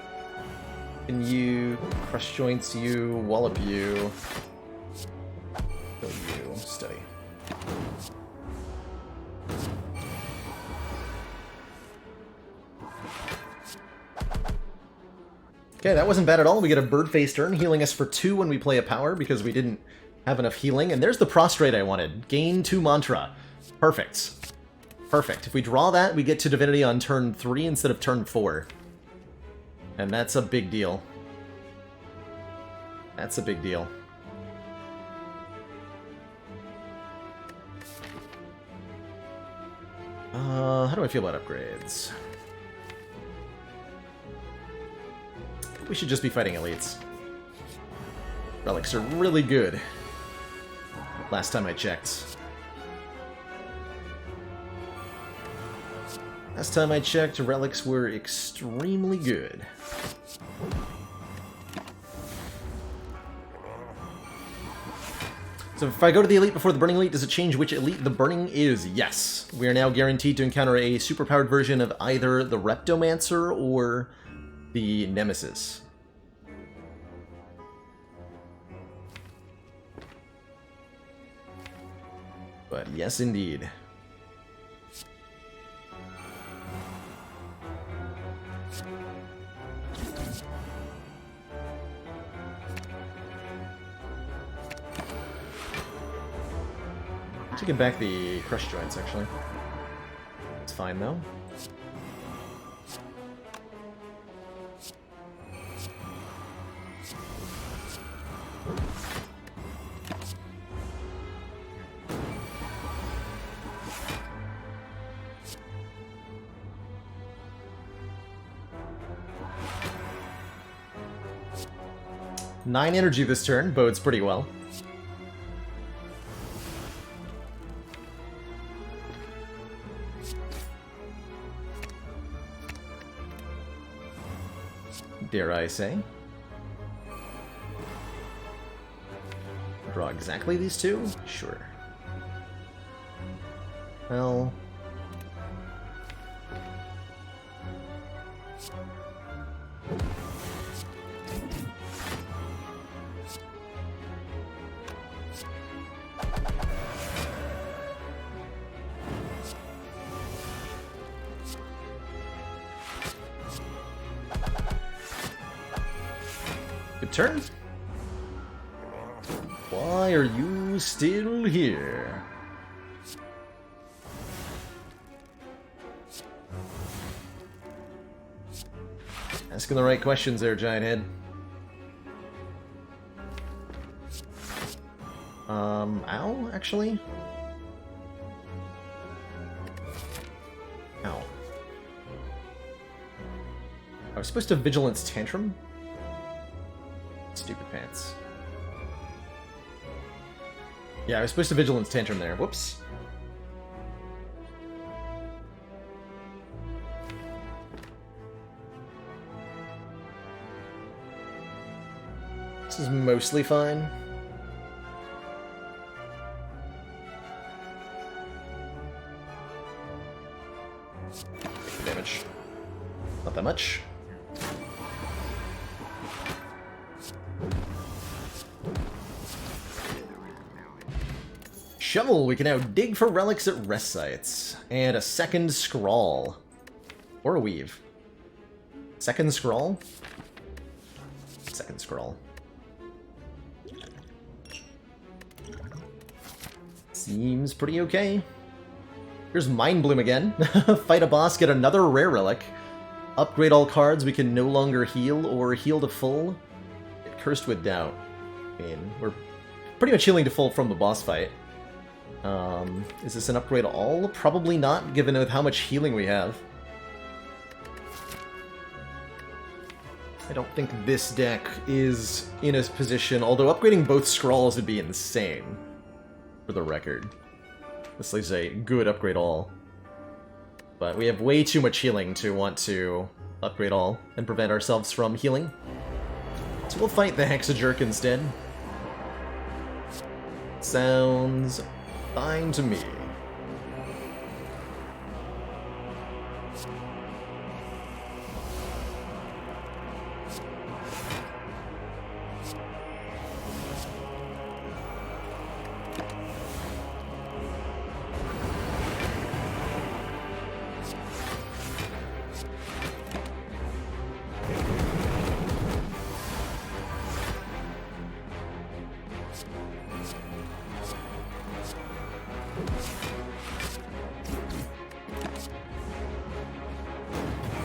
And you, Crush Joints you, Wallop you. Kill you, steady. Okay, that wasn't bad at all. We get a Bird-Faced Urn, healing us for 2 when we play a power because we didn't have enough healing. And there's the Prostrate I wanted. Gain 2 Mantra. Perfect. Perfect. If we draw that, we get to Divinity on turn 3 instead of turn 4. And that's a big deal. That's a big deal. How do I feel about upgrades? I think we should just be fighting elites. Relics are really good. Last time I checked. Last time I checked, relics were extremely good. So if I go to the elite before the burning elite, does it change which elite the burning is? Yes. We are now guaranteed to encounter a superpowered version of either the Reptomancer or the Nemesis. But yes, indeed. Taking back the Crush Joints, actually. It's fine, though. 9 energy this turn, bodes pretty well. Dare I say. Draw exactly these two? Sure. Well... Good turn. Why are you still here? Asking the right questions there, Giant Head. Ow, actually? Ow. I was supposed to Vigilance Tantrum? Stupid pants. Yeah, I was supposed to Vigilance Tantrum there. Whoops. This is mostly fine. Damage. Not that much. Shovel, we can now dig for relics at rest sites. And a second scrawl. Or a weave. Second scrawl? Second scrawl. Seems pretty okay. Here's Mind Bloom again. Fight a boss, get another rare relic. Upgrade all cards we can no longer heal or heal to full. Get Cursed with Doubt. I mean, we're pretty much healing to full from the boss fight. Is this an upgrade all? Probably not, given with how much healing we have. I don't think this deck is in a position, although upgrading both Scrawls would be insane, for the record. This is a good upgrade all. But we have way too much healing to want to upgrade all and prevent ourselves from healing. So we'll fight the Hexajerk instead. Sounds fine to me.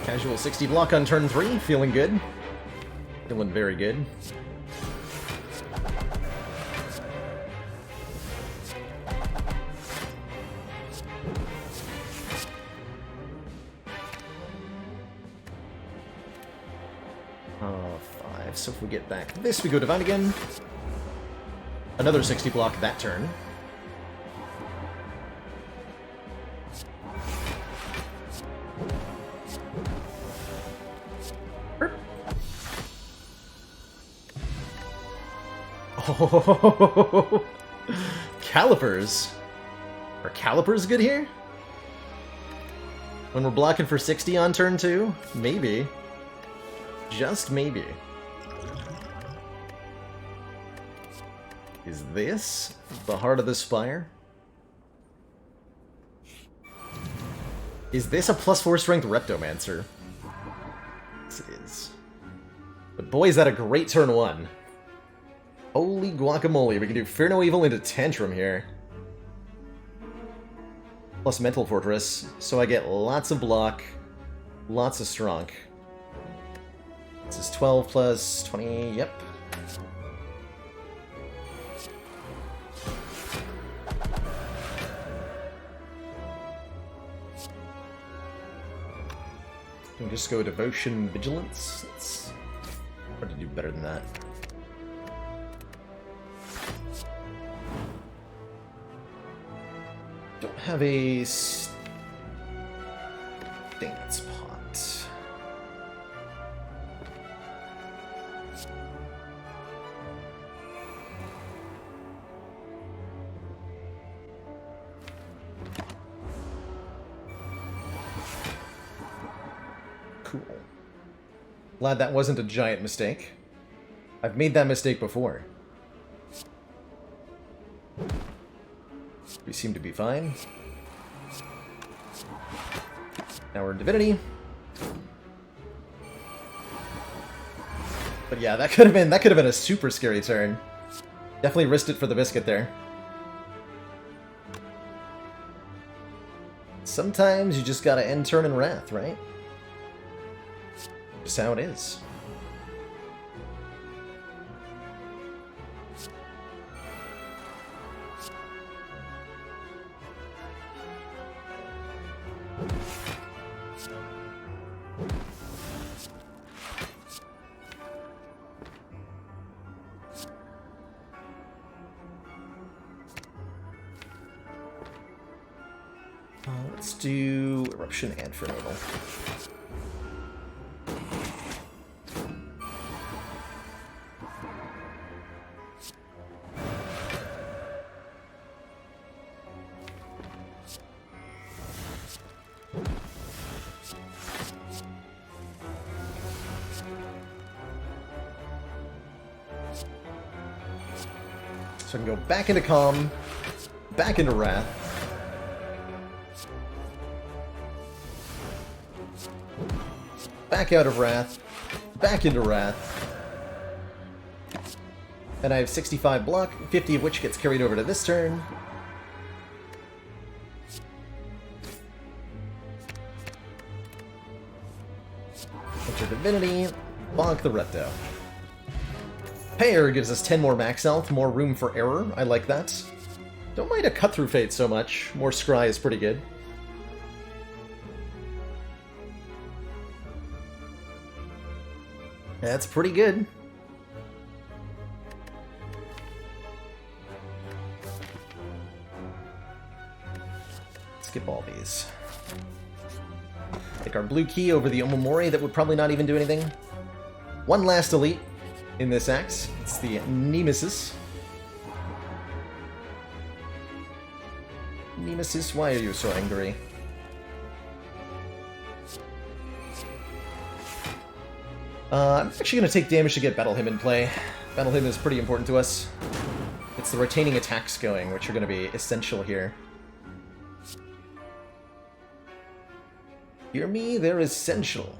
Casual 60 block on turn 3, feeling good. Feeling very good. Oh, 5. So if we get back this, we go Divine again. Another 60 block that turn. Oh, Calipers. Are Calipers good here? When we're blocking for 60 on turn 2? Maybe. Just maybe. Is this the Heart of the Spire? Is this a +4 strength Reptomancer? Yes, it is. But boy, is that a great turn 1. Holy guacamole, we can do Fear No Evil into Tantrum here. Plus Mental Fortress, so I get lots of block, lots of strong. This is 12 plus 20, yep. Can we just go Devotion Vigilance? It's hard to do better than that. Don't have a stance pot. Cool. Glad that wasn't a giant mistake. I've made that mistake before. We seem to be fine. Now we're in Divinity. But yeah, that could have been a super scary turn. Definitely risked it for the biscuit there. Sometimes you just gotta end turn in Wrath, right? Just how it is. Let's do Eruption and Fernacle. So I can go back into Calm, back into Wrath. Back out of Wrath, back into Wrath. And I have 65 block, 50 of which gets carried over to this turn. Enter Divinity, bonk the Repto. Payer gives us 10 more max health, more room for error. I like that. Don't mind a Cut Through Fate so much. More Scry is pretty good. That's pretty good. Skip all these. Take our blue key over the Omamori that would probably not even do anything. One last elite in this axe. It's the Nemesis. Nemesis, why are you so angry? I'm actually going to take damage to get Battle Hymn in play. Battle Hymn is pretty important to us. It's the retaining attacks going, which are going to be essential here. Hear me? They're essential.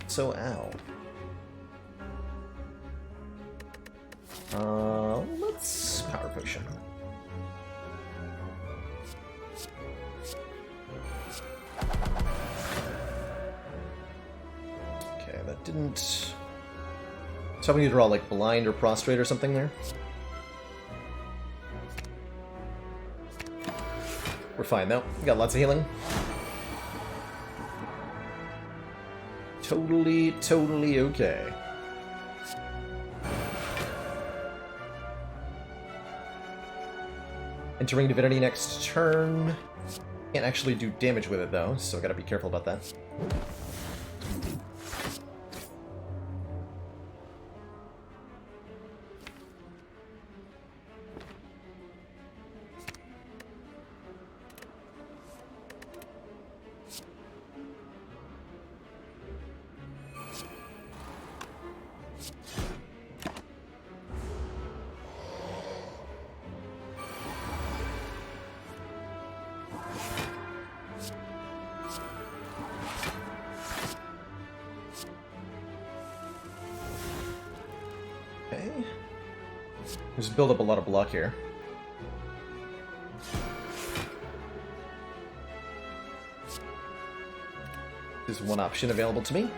So, ow. Let's Power Potion. Okay, that didn't... So we need to draw, like, Blind or Prostrate or something there? We're fine, though. We got lots of healing. Totally okay. Entering Divinity next turn. Can't actually do damage with it, though, so gotta be careful about that. Just build up a lot of block here. There's one option available to me.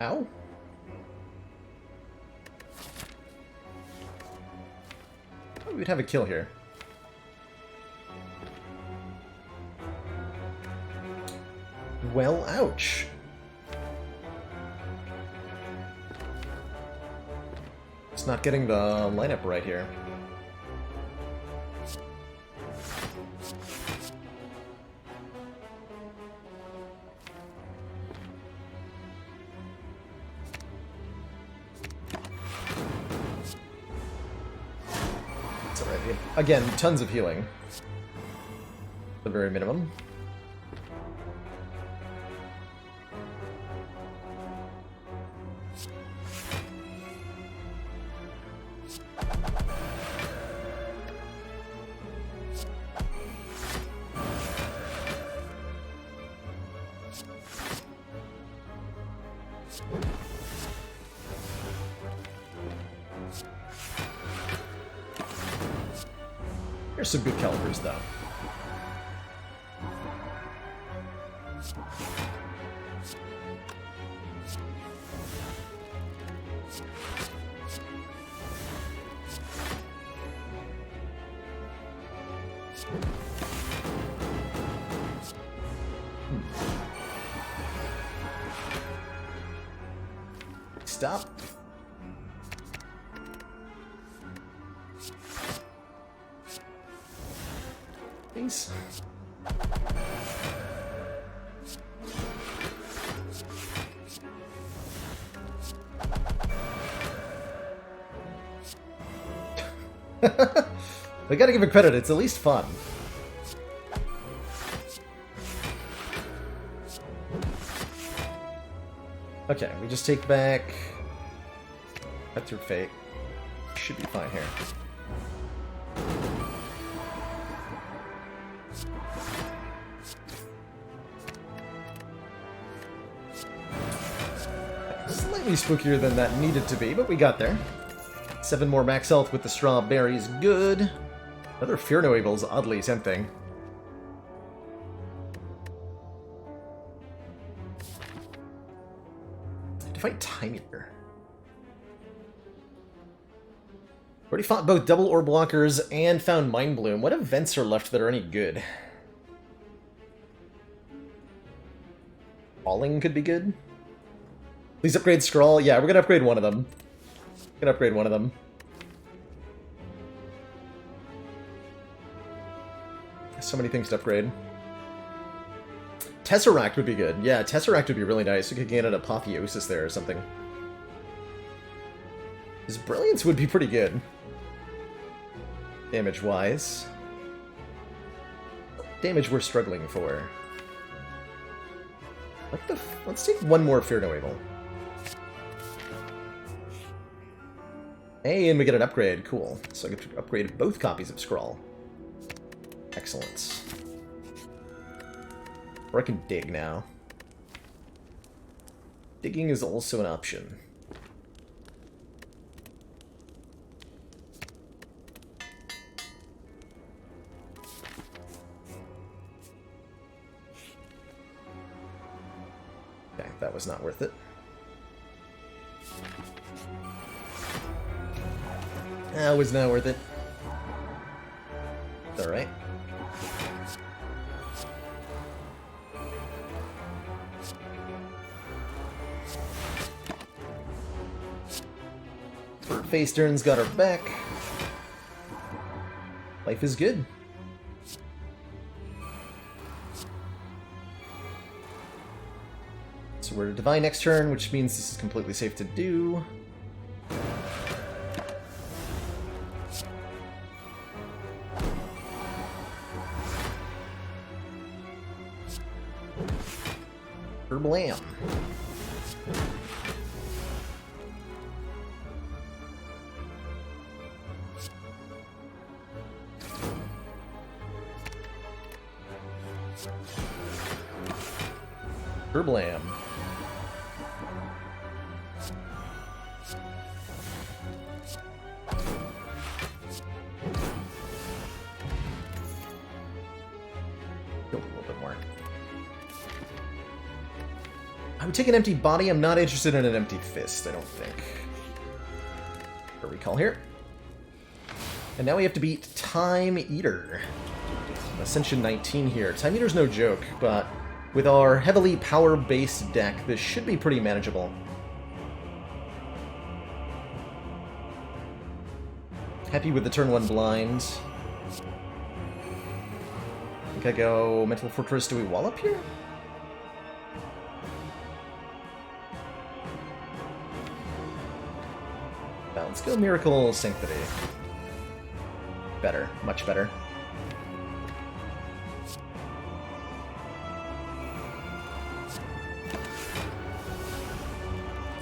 Ow. Oh, we'd have a kill here. Well, ouch. Just not getting the lineup right here. It's alright. Again, tons of healing. The very minimum. Here's some good calibers, though. Stop. Please. We gotta give it credit, it's at least fun. Okay, we just take back... Cut through fate. Should be fine here. Slightly spookier than that needed to be, but we got there. 7 more max health with the strawberries, good. Another Fear No Evil is oddly tempting. To fight Time Eater. Already fought both double orb blockers and found Mind Bloom. What events are left that are any good? Falling could be good. Please upgrade Scrawl. Yeah, we're gonna upgrade one of them. Gonna upgrade one of them. So many things to upgrade. Tesseract would be good. Yeah, Tesseract would be really nice. We could gain an Apotheosis there or something. His Brilliance would be pretty good. Damage-wise. Damage we're struggling for. What the f... Let's take one more Fear No Evil. Hey, and we get an upgrade. Cool. So I get to upgrade both copies of Scrawl. Excellent. Or I can dig now. Digging is also an option. Okay, that was not worth it. That was not worth it. It's alright. Face turns got her back. Life is good. So we're to Divine next turn, which means this is completely safe to do. Blam. Blam. Build a little bit more. I would take an empty body. I'm not interested in an empty fist, I don't think. A recall here. And now we have to beat Time Eater. Ascension 19 here. Time Eater's no joke, but with our heavily power-based deck, this should be pretty manageable. Happy with the turn 1 blind. I think I go Mental Fortress. Do we wall up here? Let's go Miracle Sanctity. Better. Much better.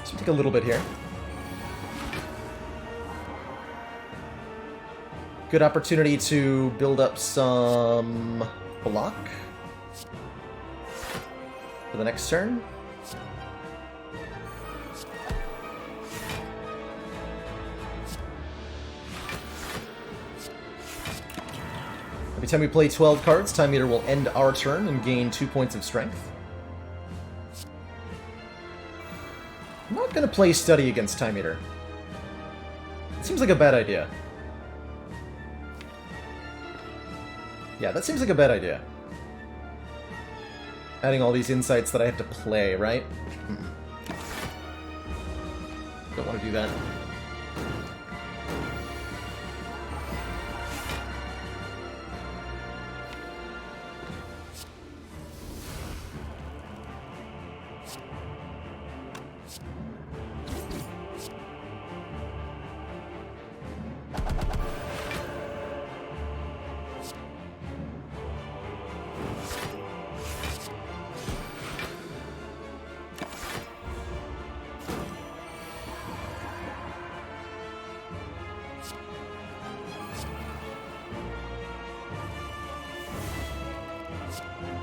So we take a little bit here. Good opportunity to build up some block for the next turn. Every time we play 12 cards, Time Eater will end our turn and gain 2 points of strength. I'm not going to play Study against Time Eater. It seems like a bad idea. Yeah, that seems like a bad idea. Adding all these insights that I have to play, right? Don't want to do that.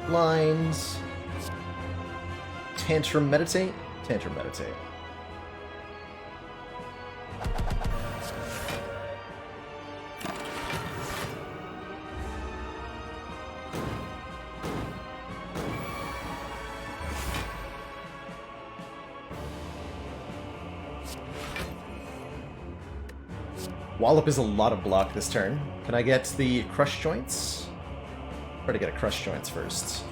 Lines. Tantrum Meditate? Tantrum Meditate. Wallop is a lot of block this turn. Can I get the Crush Joints? Try to get a Crush Joints first.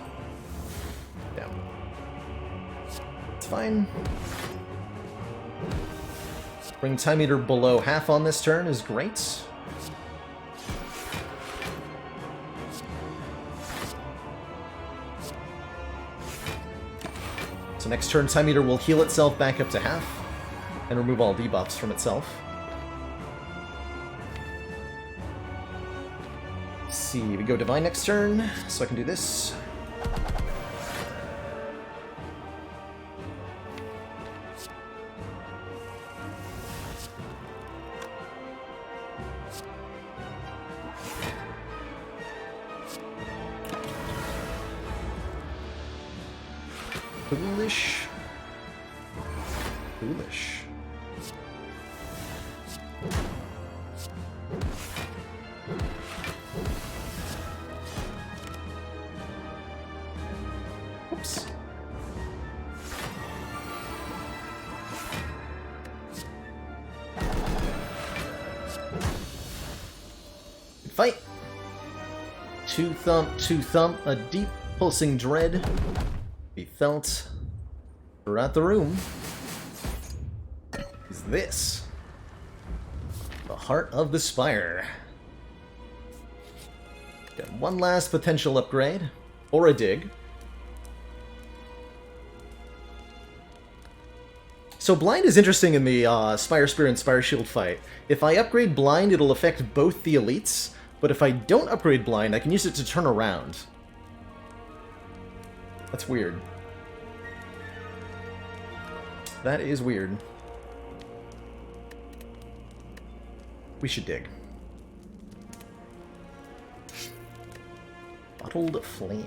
Yeah. It's fine. Bring Time Eater below half on this turn is great. So next turn, Time Eater will heal itself back up to half and remove all debuffs from itself. See, we go Divine next turn, so I can do this. Foolish. Foolish. Oops. Good fight. Two thump, a deep pulsing dread be felt throughout the room. Is this the Heart of the Spire? Got one last potential upgrade, or a dig. So Blind is interesting in the Spire Spear and Spire Shield fight. If I upgrade Blind, it'll affect both the elites, but if I don't upgrade Blind, I can use it to turn around. That's weird. That is weird. We should dig. Bottled Flame.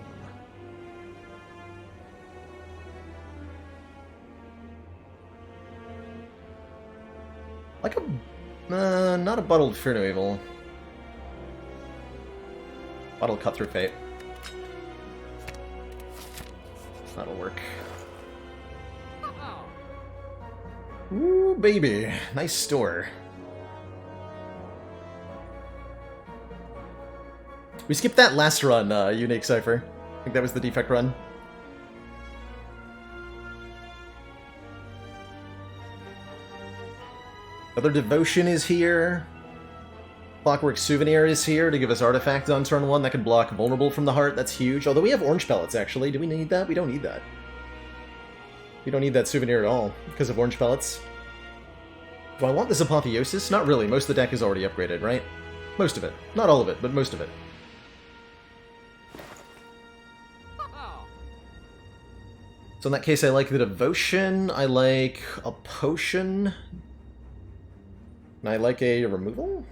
Like a... not a Bottled Fear No Evil. Bottled Cut Through Fate. That'll work. Ooh, baby. Nice store. We skipped that last run, Unique Cypher. I think that was the defect run. Another Devotion is here. Clockwork Souvenir is here to give us artifacts on turn 1 that can block Vulnerable from the Heart. That's huge. Although we have orange pellets, actually. Do we need that? We don't need that. We don't need that souvenir at all because of orange pellets. Do I want this Apotheosis? Not really. Most of the deck is already upgraded, right? Most of it. Not all of it, but most of it. So in that case, I like the Devotion, I like a Potion, and I like a Removal?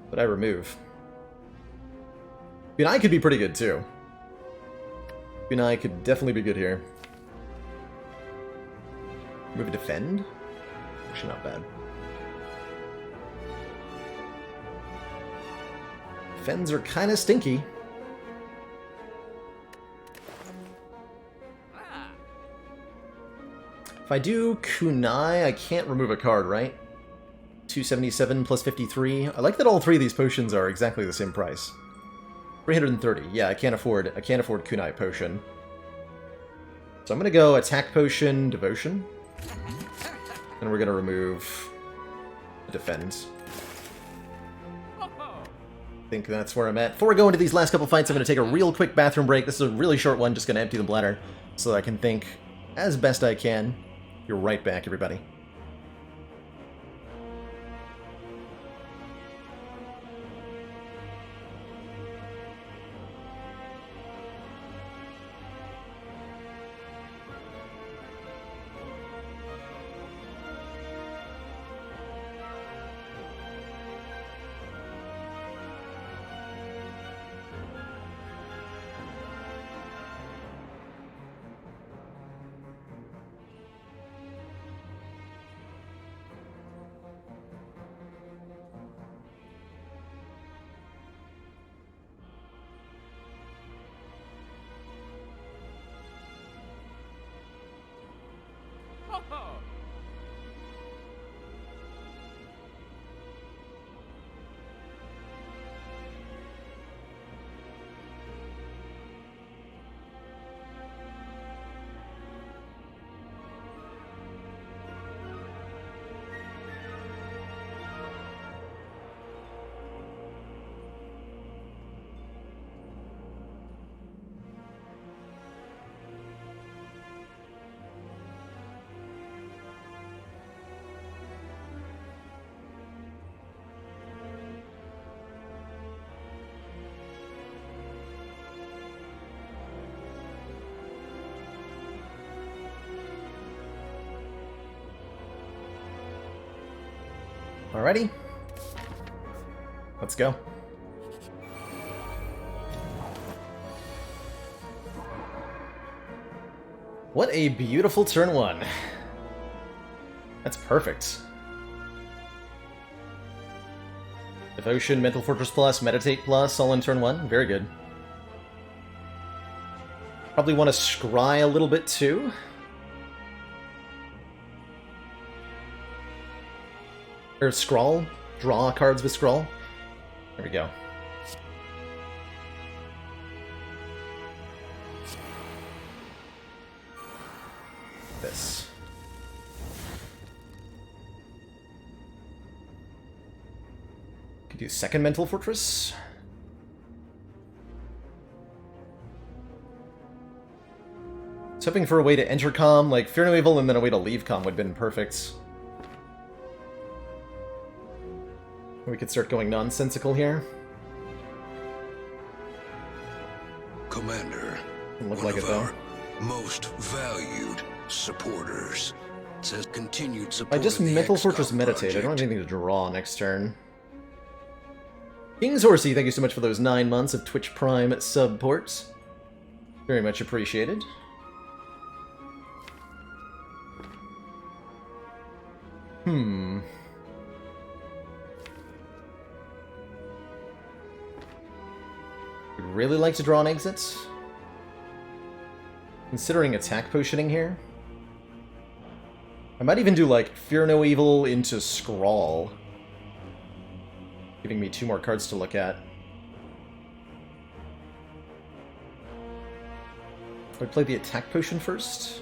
But I remove. Bunai could be pretty good, too. Bunai could definitely be good here. Move a Defend? Actually not bad. Defends are kind of stinky. If I do Kunai, I can't remove a card, right? 277 plus 53. I like that all three of these potions are exactly the same price. 330. Yeah, I can't afford Kunai Potion. So I'm gonna go Attack Potion, Devotion. And we're gonna remove Defend. I think that's where I'm at. Before we go into these last couple fights, I'm gonna take a real quick bathroom break. This is a really short one, just gonna empty the bladder so that I can think as best I can. You're right back, everybody. Alrighty. Let's go. What a beautiful turn 1. That's perfect. Devotion, Mental Fortress Plus, Meditate Plus, all in turn 1. Very good. Probably want to scry a little bit too. Or scrawl. Draw cards with scrawl. There we go. This. Could do second Mental Fortress. I was hoping for a way to enter com, like Fear No Evil, and then a way to leave com would have been perfect. We could start going nonsensical here. Commander, Look like it though. Most valued supporters says continued support. I just of the Mental XCOM Fortress Meditate. I don't have project. anything to draw next turn. King's Horsey, thank you so much for those 9 months of Twitch Prime support. Very much appreciated. Would really like to draw an exit. Considering attack potioning here. I might even do, like, Fear No Evil into Scrawl. Giving me 2 more cards to look at. I'd play the attack potion first.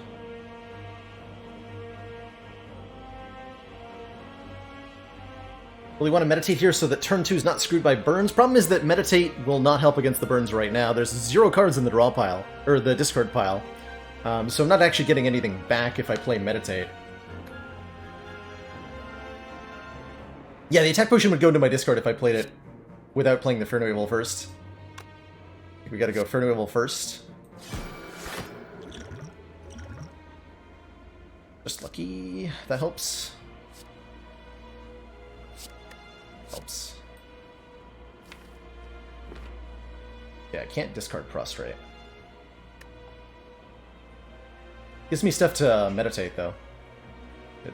Well, we want to meditate here so that turn 2 is not screwed by burns. Problem is that meditate will not help against the burns right now. There's 0 cards in the draw pile, or the discard pile. So I'm not actually getting anything back if I play meditate. Yeah, the attack potion would go into my discard if I played it without playing the Fear No Evil first. I think we gotta go Fear No Evil first. Just lucky. That helps. Helps. Yeah, I can't discard Prostrate. Gives me stuff to meditate, though. Good.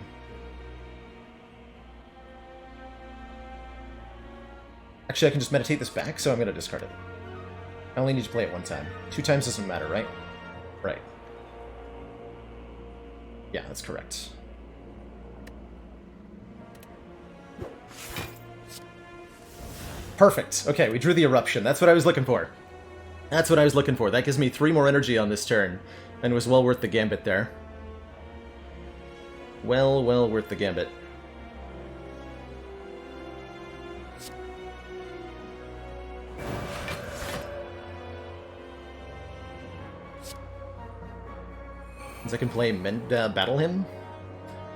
Actually, I can just meditate this back, so I'm going to discard it. I only need to play it 1 time. 2 times doesn't matter, right? Right. Yeah, that's correct. Perfect. Okay, we drew the Eruption. That's what I was looking for. That's what I was looking for. That gives me 3 more energy on this turn, and it was well worth the gambit there. Well worth the gambit. Means I can play Battle Hymn.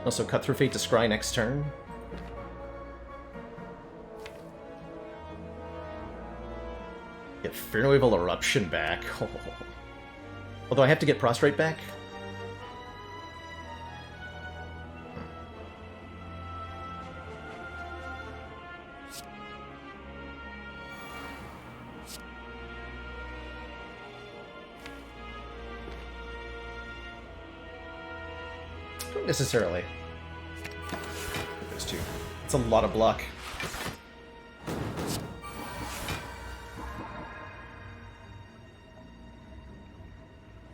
Also cut through Fate to Scry next turn. Get Fear No Evil Eruption back. Although I have to get Prostrate back. Not necessarily. Those 2. It's a lot of block.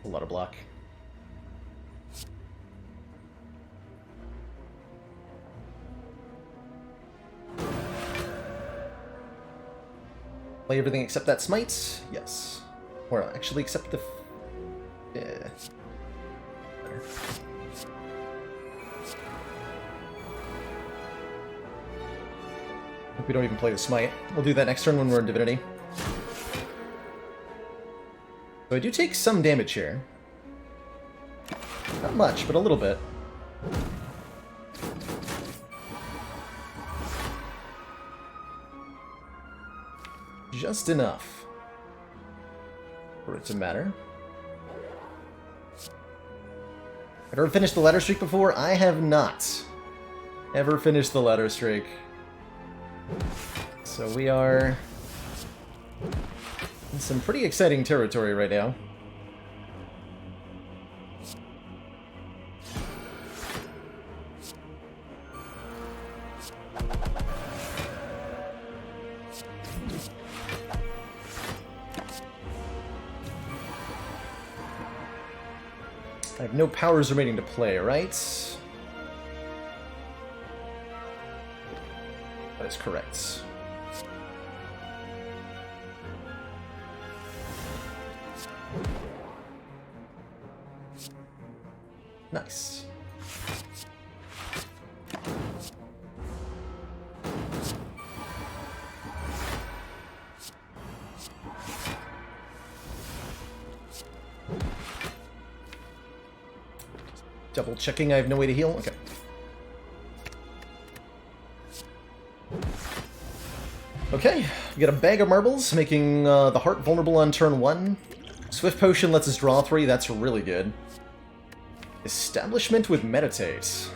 A lot of block. Play everything except that smite? Yes. Or actually except the... Yeah. There. Hope we don't even play the smite. We'll do that next turn when we're in Divinity. So I do take some damage here. Not much, but a little bit. Just enough for it to matter. I've ever finished the ladder streak before? I have not ever finished the ladder streak. So we are in some pretty exciting territory right now. I have no powers remaining to play, right? That is correct. Nice. Double checking, I have no way to heal? Okay. Okay, we got a bag of marbles, making the heart vulnerable on turn 1. Swift Potion lets us draw 3, that's really good. Establishment with Meditate.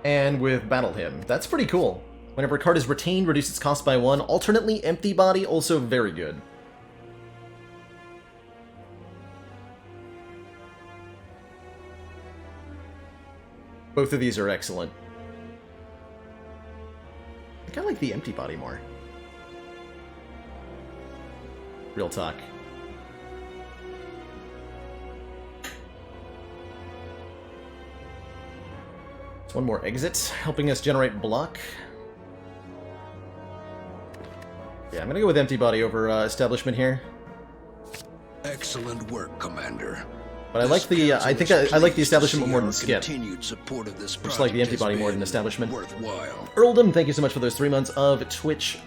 And with Battle Hymn. That's pretty cool. Whenever a card is retained, reduce its cost by 1. Alternately, Empty Body, also very good. Both of these are excellent. I think I like the Empty Body more. Real talk. One more exit, helping us generate block. Yeah, I'm gonna go with Empty Body over Establishment here. Excellent work, Commander. But I like the, I think I like the Establishment more than Skip. Continued support of this Just like the Empty Body more than Establishment. Worthwhile. Earldom, thank you so much for those 3 months of Twitch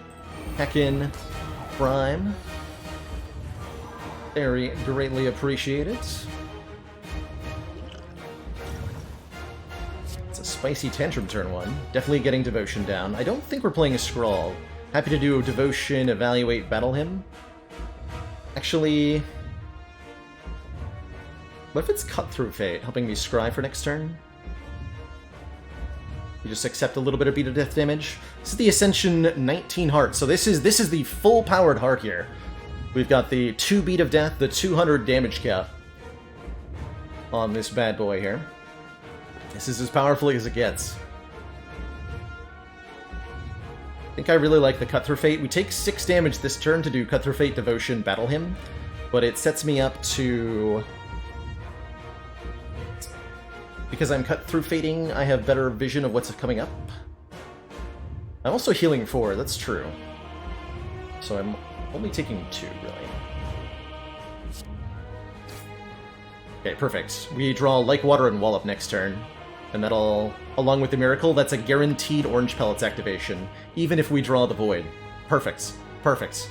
Heckin' Prime. Very greatly appreciated. It's a spicy Tantrum turn 1. Definitely getting Devotion down. I don't think we're playing a Scrawl. Happy to do Devotion, Evaluate, Battle him. Actually... what if it's Cut Through Fate, helping me scry for next turn? You just accept a little bit of beat of death damage. This is the Ascension 19 heart, so this is the full powered heart here. We've got the 2 beat of death, the 200 damage cap on this bad boy here. This is as powerful as it gets. I think I really like the Cut Through Fate. We take 6 damage this turn to do Cut Through Fate, Devotion, Battle him, but it sets me up to... because I'm Cut Through Fating, I have better vision of what's coming up. I'm also healing 4, that's true. So I'm only taking 2, really. Okay, perfect. We draw Like Water and Wallop next turn. And that'll, along with the Miracle, that's a guaranteed Orange Pellets activation, even if we draw the Void. Perfect. Perfect.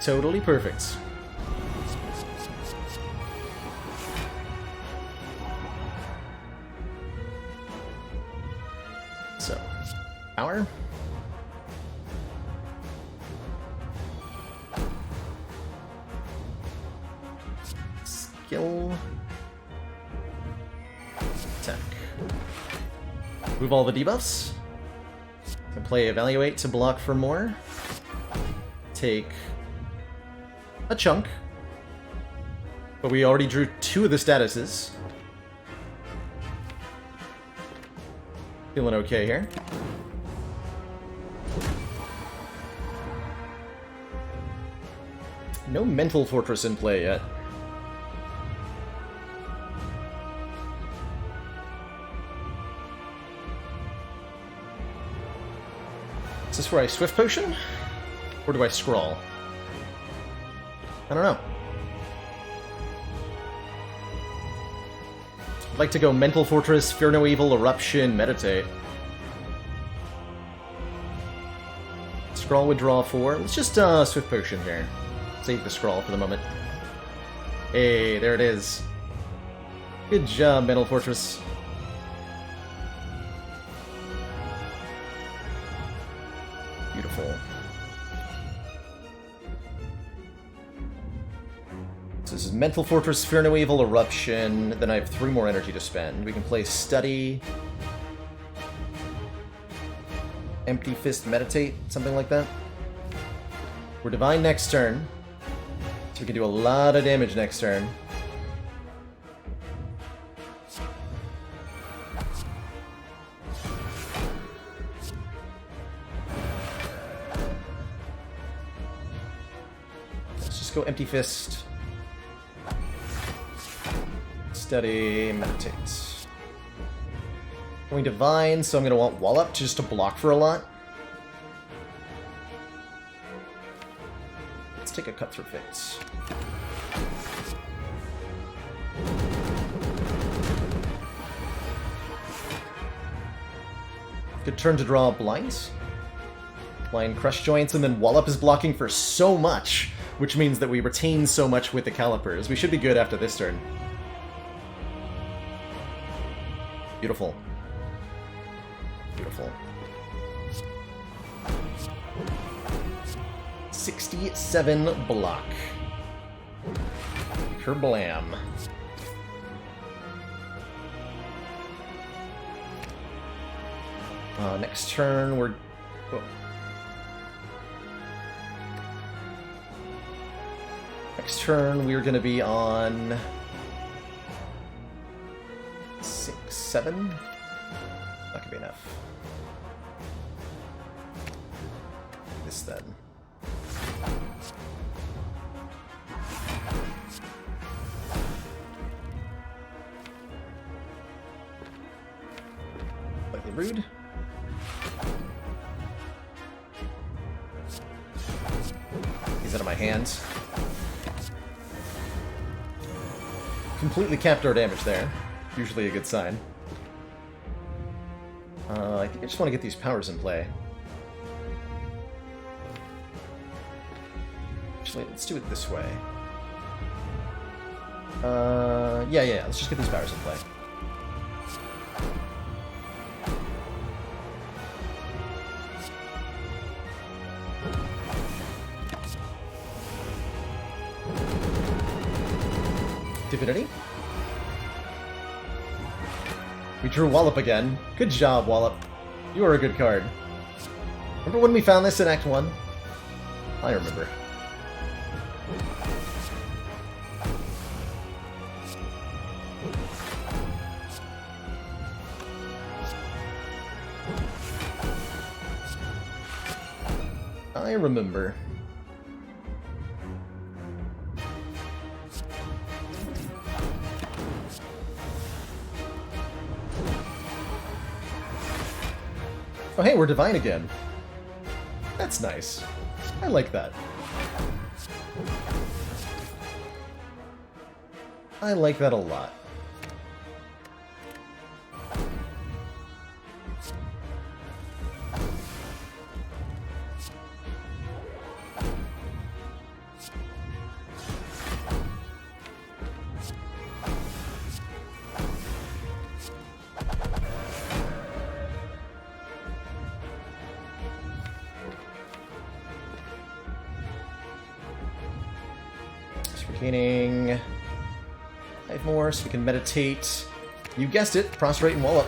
Totally perfect. So, power. Skill. Attack. Move all the debuffs. And play Evaluate to block for more. Take a chunk. But we already drew 2 of the statuses. Feeling okay here. No Mental Fortress in play yet. Is this where I Swift Potion? Or do I Scrawl? I don't know. I'd like to go Mental Fortress, Fear No Evil, Eruption, Meditate. Scrawl would draw 4. Let's just Swift Potion here. Save the Scrawl for the moment. Hey, there it is. Good job, Mental Fortress. Beautiful. So this is Mental Fortress, Fear No Evil, Eruption. Then I have 3 more energy to spend. We can play Study, Empty Fist, Meditate, something like that. We're Divine next turn, so we can do a lot of damage next turn. Let's just go Empty Fist. Study, Meditate. Going Divine, so I'm going to want Wallop just to block for a lot. Let's take a Cut Through Fate. Good turn to draw Blinds. Blind Crush Joints, and then Wallop is blocking for so much, which means that we retain so much with the Calipers. We should be good after this turn. Beautiful. Beautiful. 67 block. Kerblam. Next turn, we're... oh. Next turn, we're going to be on... 6, 7? That could be enough. This then. Rude. He's out of my hands. Completely capped our damage there. Usually a good sign. I think I just want to get these powers in play. Actually, let's do it this way. Yeah, let's just get these powers in play. Divinity? We drew Wallop again. Good job, Wallop. You are a good card. Remember when we found this in Act 1? I remember. I remember. Oh hey, we're divine again. That's nice. I like that. I like that a lot. Gaining 5 more so we can meditate. You guessed it, prostrate and wallop.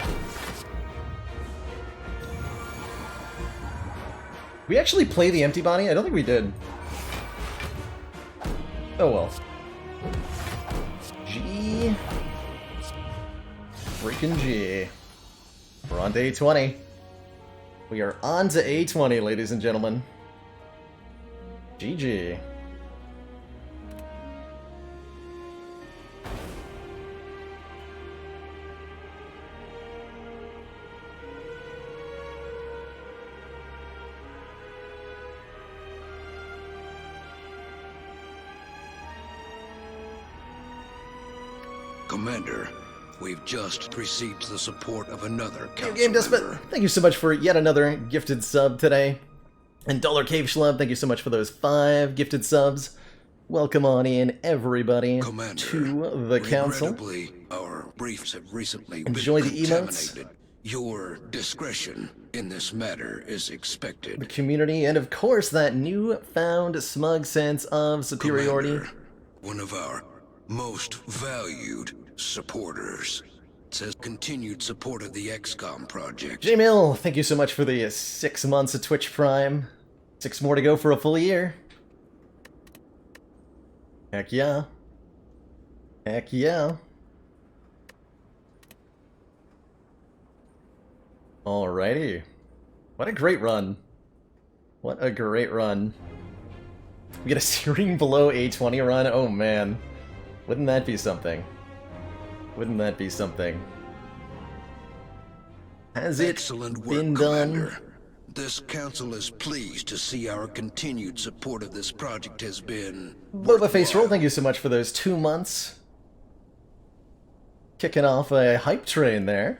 We actually play the empty body? I don't think we did. Oh well. G. Freaking G. We're on to A20. We are on to A20, ladies and gentlemen. GG. Commander, we've just received the support of another council Game Despot, member. thank you so much for yet another gifted sub today. And Dollar Cave Schlub, thank you so much for those 5 gifted subs. Welcome on in, everybody, Commander, to the council. regrettably, our briefs have recently Enjoy been the emotes. contaminated. Your discretion in this matter is The expected. community, and of course that newfound smug sense of superiority. Commander, one of our most valued supporters says continued support of the XCOM project. J-Mill, thank you so much for the 6 months of Twitch Prime. 6 more to go for a full year. Heck yeah. Heck yeah. Alrighty. What a great run. What a great run. We get a Searing Below A20 run? Oh man. Wouldn't that be something? Wouldn't that be something? Has it Excellent work, been Commander. done? This council is pleased to see our continued support of this project has been Boba Face Roll, worthwhile. thank you so much for those 2 months. Kicking off a hype train there.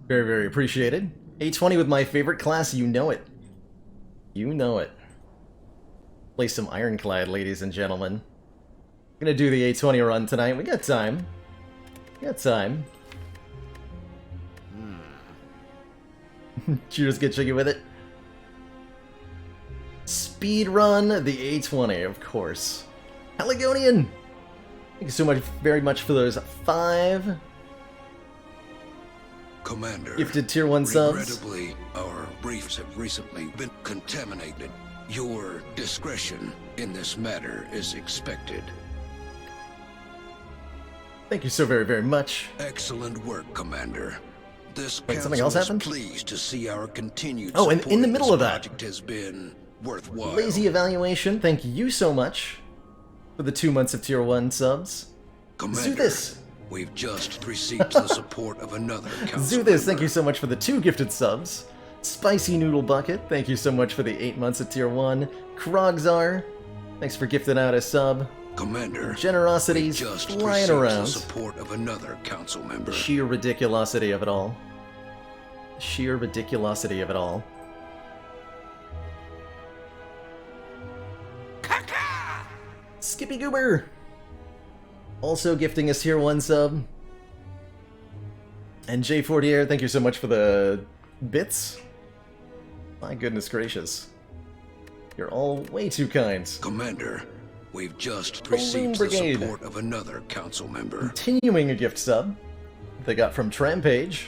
Very, very appreciated. A20 with my favorite class, you know it. You know it. Play some Ironclad, ladies and gentlemen. Gonna do the A20 run tonight. We got time. We got time. Cheers, get jiggy with it. Speed run the A20, of course. Pelargonian! Thank you so much, very much for those 5 Commander, gifted tier 1 subs. regrettably, our briefs have recently been contaminated. Your discretion in this matter is expected. Thank you so very, very much. Excellent work, Commander. This Wait, something council else is happened? pleased to see our continued Oh, and support in the of middle this of that, project has been worthwhile. Lazy Evaluation, thank you so much for the 2 months of tier 1 subs. Let's Commander, do this. we've just received the support of another council Zuthis, thank member. you so much for the 2 gifted subs. Spicy Noodle Bucket, thank you so much for the 8 months at tier 1. Krogzar, thanks for gifting out a sub. Commander, we Generosities just flying received around. the support of another council member. Sheer ridiculosity of it all. Sheer ridiculosity of it all. Skippy Goober! Also gifting us tier 1 sub. And J40 thank you so much for the bits. My goodness gracious. You're all way too kind. Commander, we've just Balloon received Brigade. the support of another council member. Continuing a gift sub they got from Trampage.